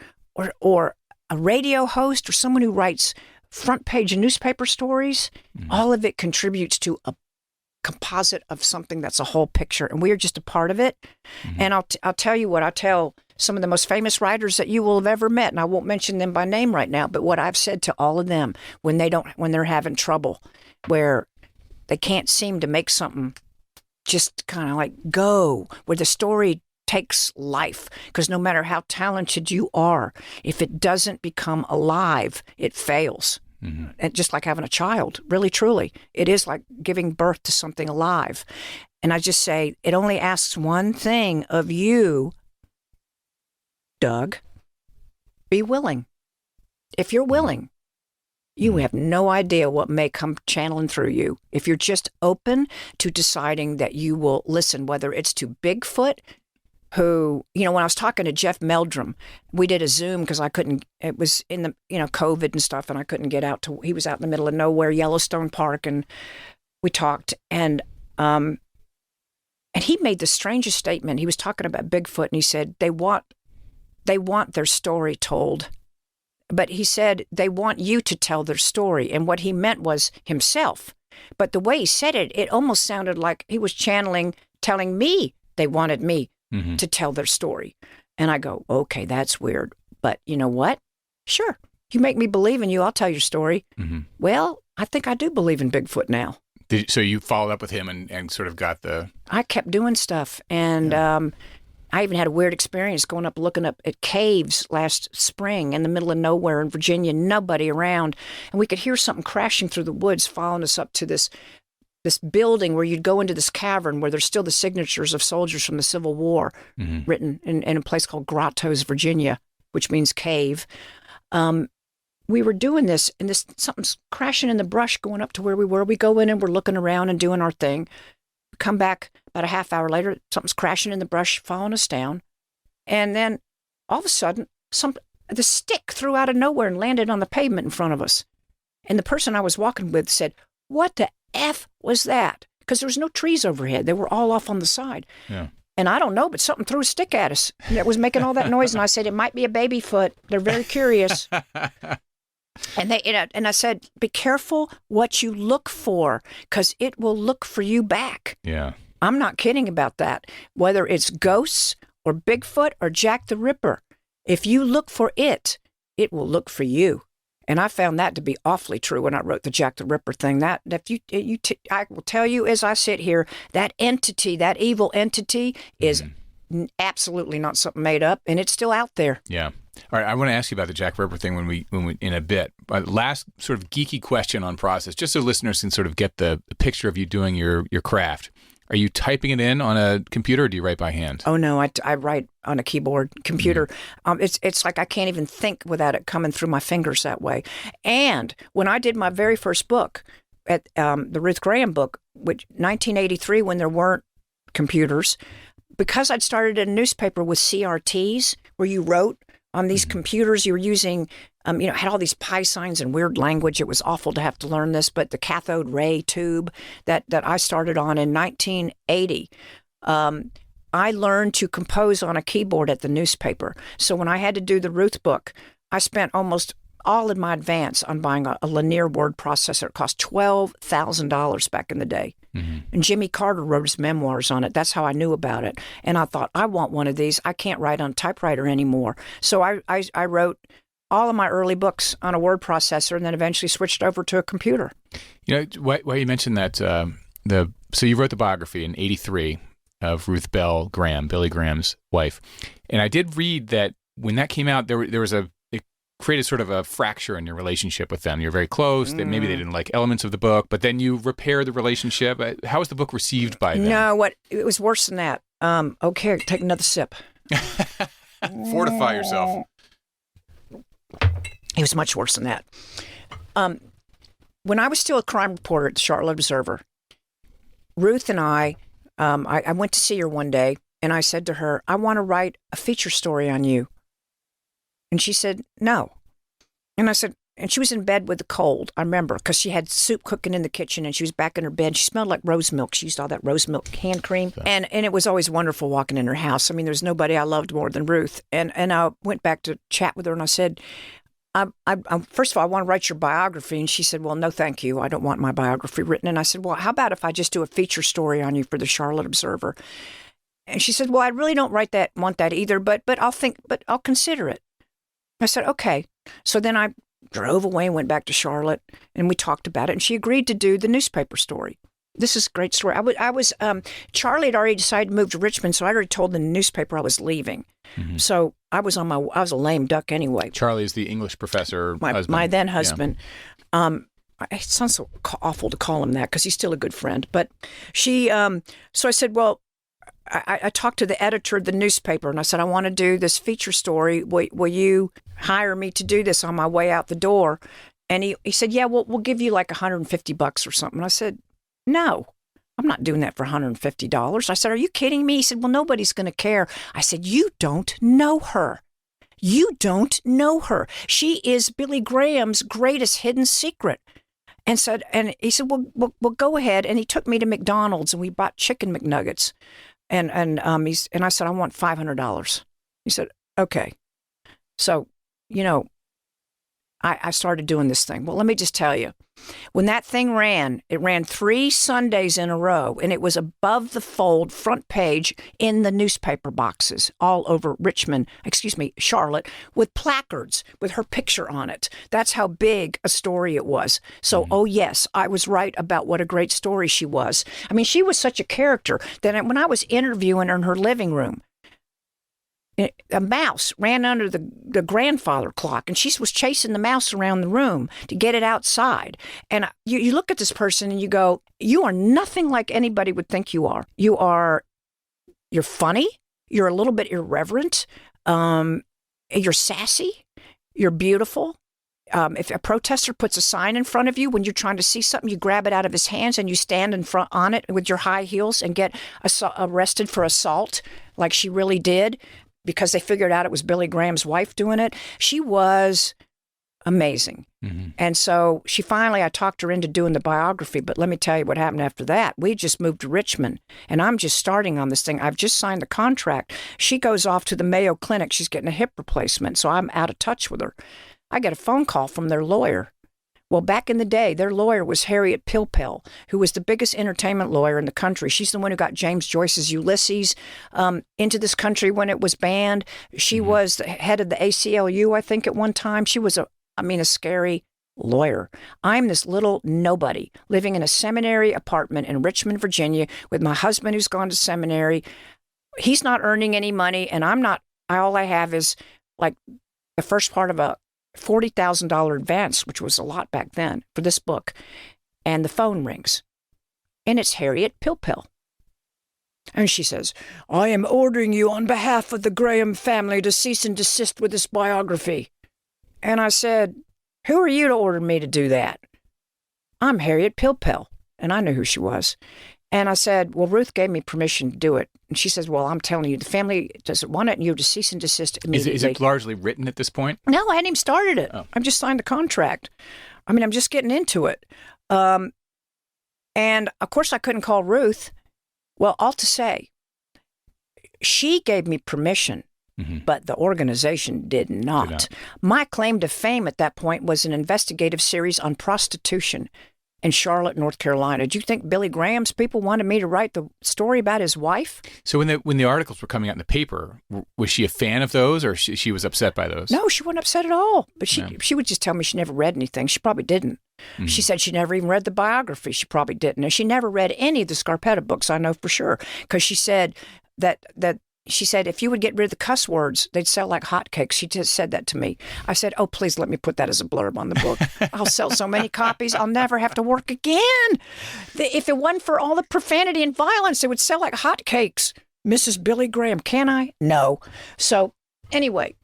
or a radio host or someone who writes front page newspaper stories, all of it contributes to a composite of something that's a whole picture, and we are just a part of it. And I'll tell you what I tell some of the most famous writers that you will have ever met, and I won't mention them by name right now, but what I've said to all of them when they're having trouble, where they can't seem to make something just kind of like go, where the story takes life, because no matter how talented you are, if it doesn't become alive, it fails. And just like having a child, really, truly, it is like giving birth to something alive. And I just say, it only asks one thing of you, Doug, be willing. If you're willing, you have no idea what may come channeling through you. If you're just open to deciding that you will listen, whether it's to Bigfoot, who, when I was talking to Jeff Meldrum, we did a Zoom because it was in the, COVID and stuff, and I couldn't get out he was out in the middle of nowhere, Yellowstone Park, and we talked, and he made the strangest statement. He was talking about Bigfoot, and he said, they want their story told. But he said, they want you to tell their story. And what he meant was himself. But the way he said it, it almost sounded like he was telling me they wanted me to tell their story. And I go, okay, that's weird. But you know what? Sure. You make me believe in you, I'll tell your story. Well, I think I do believe in Bigfoot now. So you followed up with him and sort of got the... I kept doing stuff, and I even had a weird experience going up looking up at caves last spring in the middle of nowhere in Virginia, nobody around, and we could hear something crashing through the woods following us up to this building where you'd go into this cavern where there's still the signatures of soldiers from the Civil War written in a place called Grottoes, Virginia, which means cave. We were doing this, and something's crashing in the brush going up to where we were. We go in and we're looking around and doing our thing. We come back about a half hour later, something's crashing in the brush, following us down. And then all of a sudden, the stick threw out of nowhere and landed on the pavement in front of us. And the person I was walking with said, "What the F was that?" Because there was no trees overhead. They were all off on the side. Yeah. And I don't know, but something threw a stick at us. And it was making all that noise. And I said, "It might be a baby foot. They're very curious." And I said, "Be careful what you look for, because it will look for you back." Yeah. I'm not kidding about that. Whether it's ghosts or Bigfoot or Jack the Ripper, if you look for it, it will look for you. And I found that to be awfully true when I wrote the Jack the Ripper thing. That if I will tell you as I sit here, that entity, that evil entity, is absolutely not something made up, and it's still out there. Yeah. All right, I want to ask you about the Jack Ripper thing when we in a bit. But last sort of geeky question on process, just so listeners can sort of get the picture of you doing your craft. Are you typing it in on a computer, or do you write by hand? Oh no, I write on a keyboard computer. It's like I can't even think without it coming through my fingers that way. And when I did my very first book, at the Ruth Graham book, which 1983, when there weren't computers, because I'd started a newspaper with CRTs where you wrote on these computers, you were using, had all these pi signs and weird language. It was awful to have to learn this, but the cathode ray tube that I started on in 1980, I learned to compose on a keyboard at the newspaper. So when I had to do the Ruth book, I spent almost all of my advance on buying a linear word processor. It cost $12,000 back in the day. And Jimmy Carter wrote his memoirs on it. That's how I knew about it. And I thought, I want one of these. I can't write on a typewriter anymore. So I wrote all of my early books on a word processor, and then eventually switched over to a computer. Why you mentioned that, so you wrote the biography in 83 of Ruth Bell Graham, Billy Graham's wife. And I did read that when that came out, there was it created sort of a fracture in your relationship with them. You're very close. Maybe they didn't like elements of the book, but then you repaired the relationship. How was the book received by them? No, it was worse than that. Okay, take another sip. Fortify yourself. It was much worse than that. When I was still a crime reporter at the Charlotte Observer, Ruth and I went to see her one day, and I said to her, "I want to write a feature story on you." And she said, "No." And I said, and she was in bed with a cold, I remember, because she had soup cooking in the kitchen, and she was back in her bed. She smelled like rose milk. She used all that rose milk hand cream. And it was always wonderful walking in her house. I mean, there's nobody I loved more than Ruth. And I went back to chat with her, and I said, first of all, I want to write your biography. And she said, "Well, no, thank you. I don't want my biography written." And I said, "Well, how about if I just do a feature story on you for the Charlotte Observer?" And she said, "Well, I really don't want that either, but I'll consider it." I said, "Okay." So then I drove away and went back to Charlotte, and we talked about it, and she agreed to do the newspaper story. This is a great story. Charlie had already decided to move to Richmond, so I already told the newspaper I was leaving. So I was a lame duck anyway. Charlie is the English professor husband. My then husband. Yeah. It sounds so awful to call him that because he's still a good friend. But she, so I said, well, I talked to the editor of the newspaper, and I said, "I want to do this feature story. Will you hire me to do this on my way out the door?" And he said, "Yeah, we'll give you like $150 or something." And I said, "No, I'm not doing that for $150. I said, "Are you kidding me?" He said, "Well, nobody's going to care." I said, "You don't know her. You don't know her. She is Billy Graham's greatest hidden secret." And he said, well, go ahead. And he took me to McDonald's, and we bought chicken McNuggets. And I said, "I want $500. He said, "Okay." So, I started doing this thing. Well, let me just tell you, when that thing ran, it ran 3 Sundays in a row, and it was above the fold, front page in the newspaper boxes all over Charlotte, with placards with her picture on it. That's how big a story it was. So, oh yes, I was right about what a great story she was. I mean, she was such a character that when I was interviewing her in her living room, a mouse ran under the grandfather clock, and she was chasing the mouse around the room to get it outside. And you look at this person and you go, you are nothing like anybody would think you are. You're funny. You're a little bit irreverent. You're sassy. You're beautiful. If a protester puts a sign in front of you when you're trying to see something, you grab it out of his hands and you stand in front on it with your high heels and get arrested for assault like she really did, because they figured out it was Billy Graham's wife doing it. She was amazing. Mm-hmm. And so I talked her into doing the biography, but let me tell you what happened after that. We just moved to Richmond, and I'm just starting on this thing. I've just signed the contract. She goes off to the Mayo Clinic. She's getting a hip replacement, so I'm out of touch with her. I get a phone call from their lawyer. Well, back in the day, their lawyer was Harriet Pilpel, who was the biggest entertainment lawyer in the country. She's the one who got James Joyce's Ulysses into this country when it was banned. She was the head of the ACLU, I think, at one time. She was a scary lawyer. I'm this little nobody living in a seminary apartment in Richmond, Virginia, with my husband who's gone to seminary. He's not earning any money, and I'm not. All I have is like the first part of a $40,000 advance, which was a lot back then for this book. And the phone rings, and it's Harriet Pilpel. And she says, I am ordering you on behalf of the Graham family to cease and desist with this biography. And I said, who are you to order me to do that? I'm Harriet Pilpel. And I knew who she was. And I said, well, Ruth gave me permission to do it. And she says, well, I'm telling you, the family doesn't want it, and you have to cease and desist immediately. Is it largely written at this point? No, I hadn't even started it. Oh. I've just signed the contract. I'm just getting into it. And, of course, I couldn't call Ruth. Well, all to say, she gave me permission, but the organization did not. My claim to fame at that point was an investigative series on prostitution in Charlotte, North Carolina. Do you think Billy Graham's people wanted me to write the story about his wife? So when the articles were coming out in the paper, was she a fan of those, or she was upset by those? No, she wasn't upset at all. But she would just tell me she never read anything. She probably didn't. Mm-hmm. She said she never even read the biography. She probably didn't. And she never read any of the Scarpetta books, I know for sure, because she said that she said, if you would get rid of the cuss words, they'd sell like hotcakes. She just said that to me. I said, oh, please let me put that as a blurb on the book. I'll sell so many copies, I'll never have to work again. If it wasn't for all the profanity and violence, it would sell like hotcakes. Mrs. Billy Graham, can I? No. So anyway,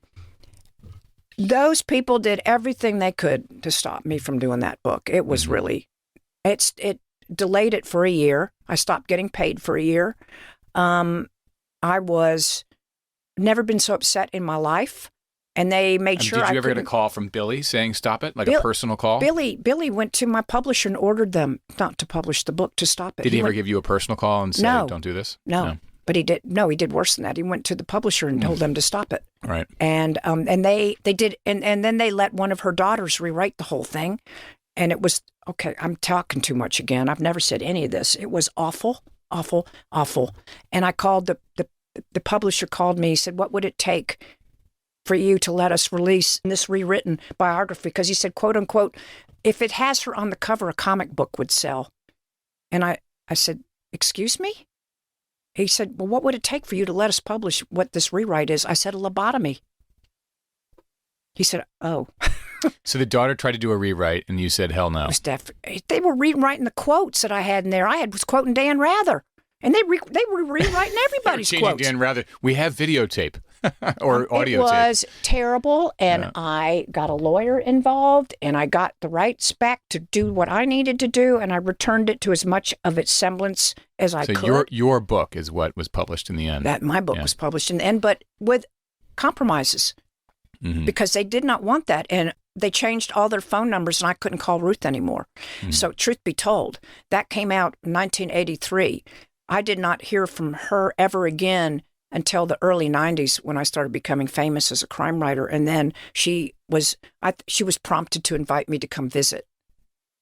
those people did everything they could to stop me from doing that book. It was really, it delayed it for a year. I stopped getting paid for a year. I was never been so upset in my life, and they made sure. Did you ever get a call from Billy saying stop it, like a personal call? Billy went to my publisher and ordered them not to publish the book, to stop it. Did he ever give you a personal call and say, don't do this? No. But he did. No, he did worse than that. He went to the publisher and told them to stop it. Right. And they did, and then they let one of her daughters rewrite the whole thing, and it was okay. I'm talking too much again. I've never said any of this. It was awful. Awful, awful. And I called the publisher called me. He said, what would it take for you to let us release this rewritten biography? Because he said, quote unquote, if it has her on the cover, a comic book would sell. And I said, excuse me? He said, well, what would it take for you to let us publish what this rewrite is? I said, a lobotomy. He said, oh. So the daughter tried to do a rewrite, and you said, hell no. They were rewriting the quotes that I had in there. I was quoting Dan Rather, and they were rewriting everybody's quotes. Dan Rather. We have videotape or audio tape. It was terrible, and I got a lawyer involved, and I got the rights back to do what I needed to do, and I returned it to as much of its semblance as I could. So your book is what was published in the end. My book was published in the end, but with compromises, because they did not want that, and they changed all their phone numbers, and I couldn't call Ruth anymore. So truth be told, that came out in 1983. I did not hear from her ever again until the early 90s when I started becoming famous as a crime writer. And then she was prompted to invite me to come visit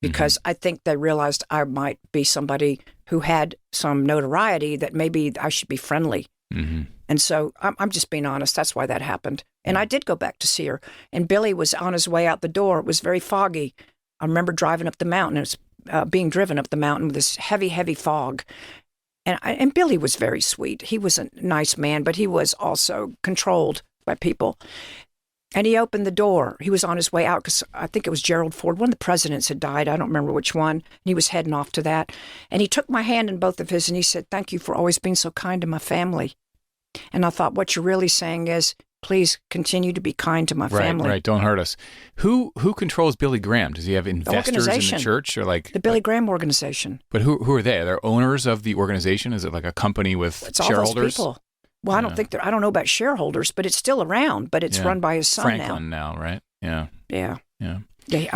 because I think they realized I might be somebody who had some notoriety that maybe I should be friendly. And so I'm just being honest. That's why that happened. And I did go back to see her. And Billy was on his way out the door. It was very foggy. I remember driving up the mountain. It was being driven up the mountain with this heavy, heavy fog. And Billy was very sweet. He was a nice man, but he was also controlled by people. And he opened the door. He was on his way out because I think it was Gerald Ford. One of the presidents had died. I don't remember which one. And he was heading off to that. And he took my hand in both of his and he said, "Thank you for always being so kind to my family." And I thought, what you're really saying is, please continue to be kind to my family. Right. Don't hurt us. Who controls Billy Graham? Does he have investors in the church or like the Billy Graham organization? But who are they? Are they owners of the organization? Is it like a company with shareholders? All those people. Well, I don't think I don't know about shareholders, but it's still around. But it's run by his son Franklin now, right? Yeah.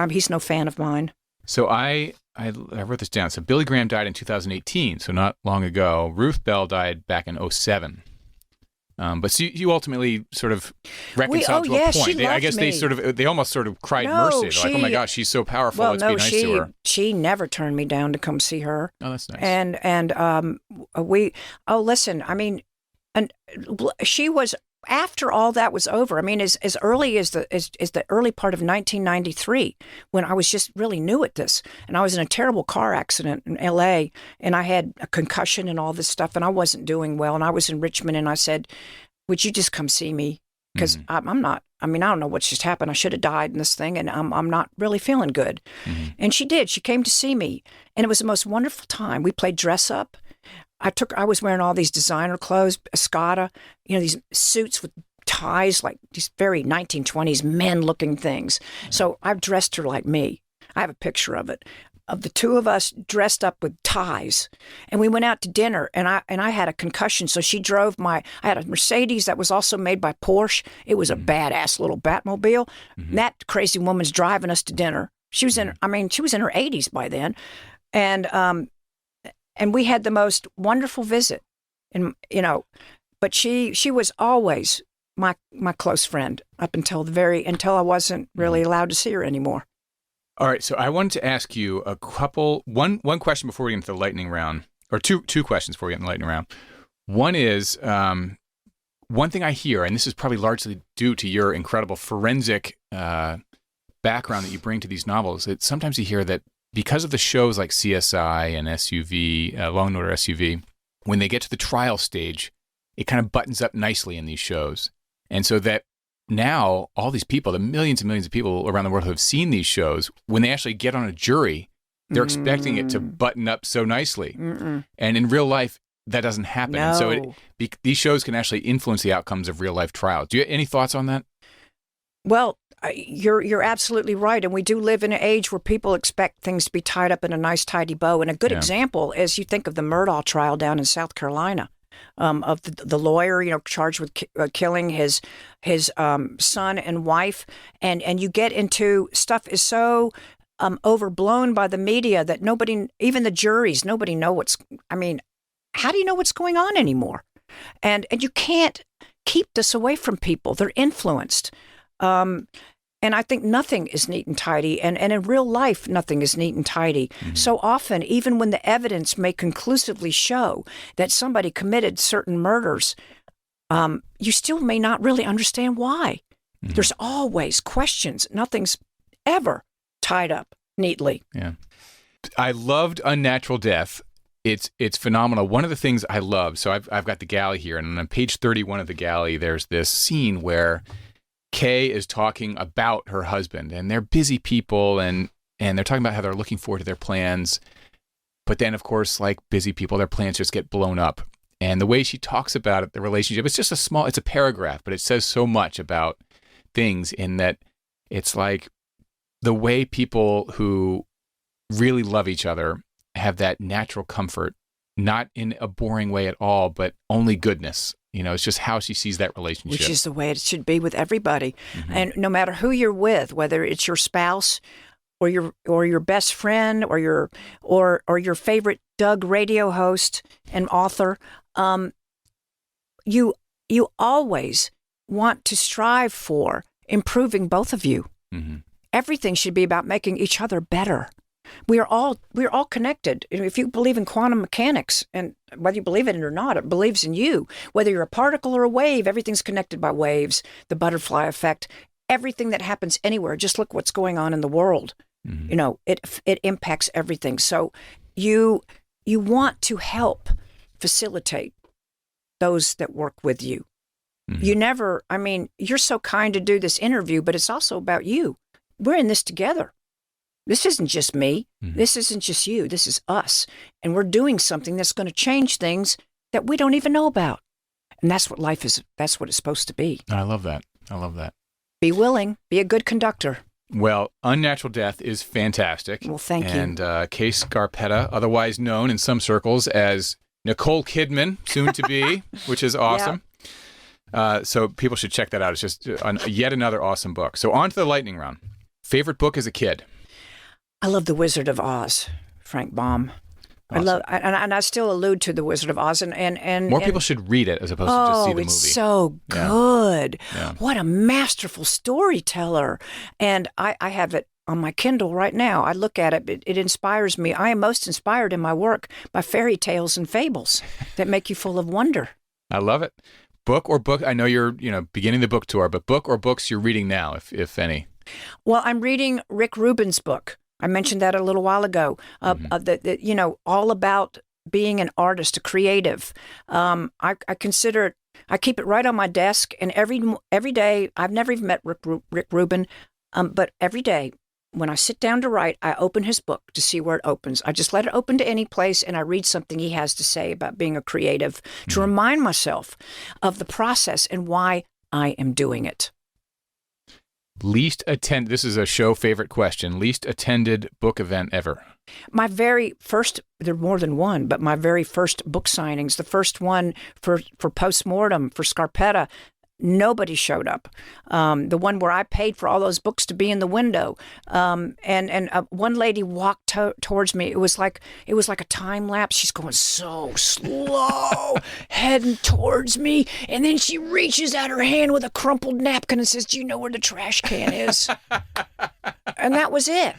He's no fan of mine. So I wrote this down. So Billy Graham died in 2018, so not long ago. Ruth Bell died back in 2007. But so you ultimately sort of reconciled to a point. I guess me. They almost sort of cried mercy. They're like, "Oh my gosh, she's so powerful. Let's be nice to her." She never turned me down to come see her. Oh, that's nice. And listen, I mean, and she was after all that was over. I mean, as early as the early part of 1993, when I was just really new at this, and I was in a terrible car accident in L.A., and I had a concussion and all this stuff, and I wasn't doing well, and I was in Richmond, and I said, "Would you just come see me? Because I'm not. I mean, I don't know what just happened. I should have died in this thing, and I'm not really feeling good." And she did. She came to see me, and it was the most wonderful time. We played dress up. I was wearing all these designer clothes, Escada, these suits with ties, like these very 1920s men-looking things. So I've dressed her like me. I have a picture of it, of the two of us dressed up with ties. And we went out to dinner, and I had a concussion, so she drove I had a Mercedes that was also made by Porsche. It was a badass little Batmobile. That crazy woman's driving us to dinner. She was in her 80s by then. And we had the most wonderful visit, but she was always my close friend up until I wasn't really allowed to see her anymore. All right, so I wanted to ask you one question before we get into the lightning round, or two questions before we get into the lightning round. One is one thing I hear, and this is probably largely due to your incredible forensic background that you bring to these novels. That sometimes you hear that, because of the shows like CSI and SUV, Law and Order SUV, when they get to the trial stage, it kind of buttons up nicely in these shows. And so that now all these people, the millions and millions of people around the world who have seen these shows, when they actually get on a jury, they're expecting it to button up so nicely. And in real life, that doesn't happen. No. And so these shows can actually influence the outcomes of real life trials. Do you have any thoughts on that? Well, you're absolutely right. And we do live in an age where people expect things to be tied up in a nice, tidy bow. And a good example is you think of the Murdaugh trial down in South Carolina, of the lawyer, charged with killing his son and wife. And you get into stuff is so overblown by the media that nobody, even the juries, nobody know how do you know what's going on anymore? And you can't keep this away from people. They're influenced. And I think nothing is neat and tidy. And in real life, nothing is neat and tidy. So often, even when the evidence may conclusively show that somebody committed certain murders, you still may not really understand why. There's always questions. Nothing's ever tied up neatly. Yeah. I loved Unnatural Death. It's phenomenal. One of the things I love, so I've got the galley here, and on page 31 of the galley, there's this scene where Kay is talking about her husband, and they're busy people, and they're talking about how they're looking forward to their plans. But then, of course, like busy people, their plans just get blown up. And the way she talks about it, the relationship, it's just it's a paragraph, but it says so much about things in that it's like the way people who really love each other have that natural comfort, not in a boring way at all, but only goodness. It's just how she sees that relationship. Which is the way it should be with everybody. And no matter who you're with, whether it's your spouse or your best friend or your favorite Doug radio host and author, you you always want to strive for improving both of you. Mm-hmm. Everything should be about making each other better. We are all connected. If you believe in quantum mechanics, and whether you believe in it or not, it believes in you. Whether you're a particle or a wave, everything's connected by waves. The butterfly effect, everything that happens anywhere. Just look what's going on in the world. Mm-hmm. It impacts everything. So you want to help facilitate those that work with you. Mm-hmm. You're so kind to do this interview, but it's also about you. We're in this together. This isn't just me. Mm-hmm. This isn't just you. This is us. And we're doing something that's going to change things that we don't even know about. And that's what life is. That's what it's supposed to be. I love that. Be willing. Be a good conductor. Well, Unnatural Death is fantastic. Well, thank you. And Kay Scarpetta, otherwise known in some circles as Nicole Kidman, soon to be, which is awesome. So people should check that out. It's just yet another awesome book. So on to the lightning round. Favorite book as a kid? I love The Wizard of Oz, Frank Baum. Awesome. And I still allude to The Wizard of Oz. And More people should read it as opposed to just see the movie. Oh, it's so good. Yeah. What a masterful storyteller. And I have it on my Kindle right now. I look at it. It inspires me. I am most inspired in my work by fairy tales and fables that make you full of wonder. I love it. Book or book? I know you're beginning the book tour, but book or books you're reading now, if any? Well, I'm reading Rick Rubin's book. I mentioned that a little while ago. All about being an artist, a creative. I consider it. I keep it right on my desk, and every day. I've never even met Rick Rubin, but every day when I sit down to write, I open his book to see where it opens. I just let it open to any place, and I read something he has to say about being a creative to remind myself of the process and why I am doing it. This is a show favorite question. Least attended book event ever. My very first, there are more than one, but my very first book signings, the first one for Postmortem, for Scarpetta, nobody showed up. The one where I paid for all those books to be in the window. And one lady walked towards me. It was like a time lapse. She's going so slow, heading towards me. And then she reaches out her hand with a crumpled napkin and says, "Do you know where the trash can is?" And that was it.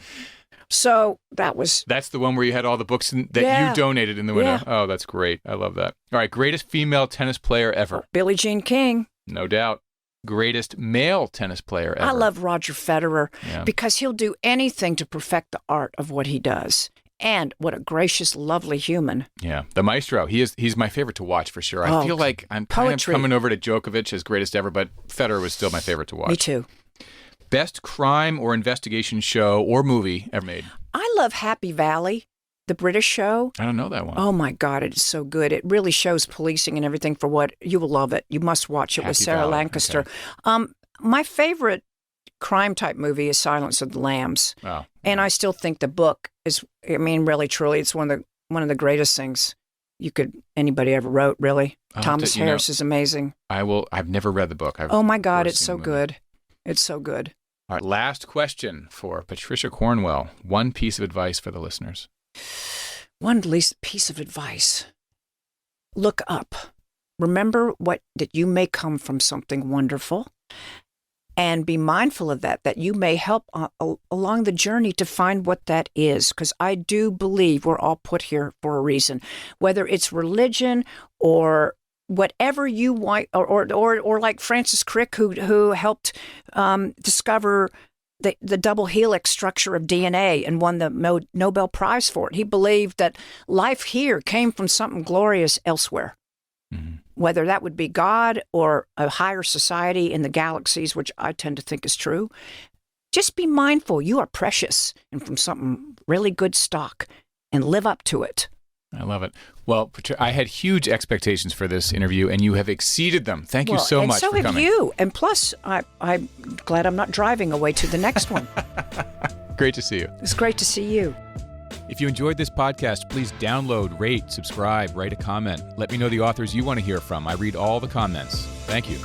So that's the one where you had all the books that you donated in the window. Yeah. Oh, that's great. I love that. All right. Greatest female tennis player ever. Billie Jean King. No doubt. Greatest male tennis player ever. I love Roger Federer Yeah. because he'll do anything to perfect the art of what he does. And what a gracious, lovely human. Yeah. The maestro. He's my favorite to watch for sure. I feel like I'm kind of coming over to Djokovic as greatest ever, but Federer was still my favorite to watch. Me too. Best crime or investigation show or movie ever made. I love Happy Valley, the British show. I don't know that one. Oh my God, it is so good. It really shows policing and everything for what you will love it. You must watch it with Happy Sarah Valley, Lancaster. okay. My favorite crime type movie is Silence of the Lambs. Oh, And I still think the book is, really, truly, it's one of the greatest things anybody ever wrote, really. Thomas Harris is amazing. I've never read the book. Oh my God, it's so good. It's so good. All right, last question for Patricia Cornwell. One piece of advice for the listeners. One piece of advice. Look up. Remember that you may come from something wonderful, and be mindful of that you may help along the journey to find what that is. Because I do believe we're all put here for a reason, whether it's religion or whatever you want, or like Francis Crick, who helped discover the double helix structure of DNA and won the Nobel Prize for it. He believed that life here came from something glorious elsewhere, whether that would be God or a higher society in the galaxies, which I tend to think is true. Just be mindful. You are precious and from something really good stock, and live up to it. I love it. Well, I had huge expectations for this interview, and you have exceeded them. Thank you so much for coming. And so have you. And plus, I'm glad I'm not driving away to the next one. Great to see you. It's great to see you. If you enjoyed this podcast, please download, rate, subscribe, write a comment. Let me know the authors you want to hear from. I read all the comments. Thank you.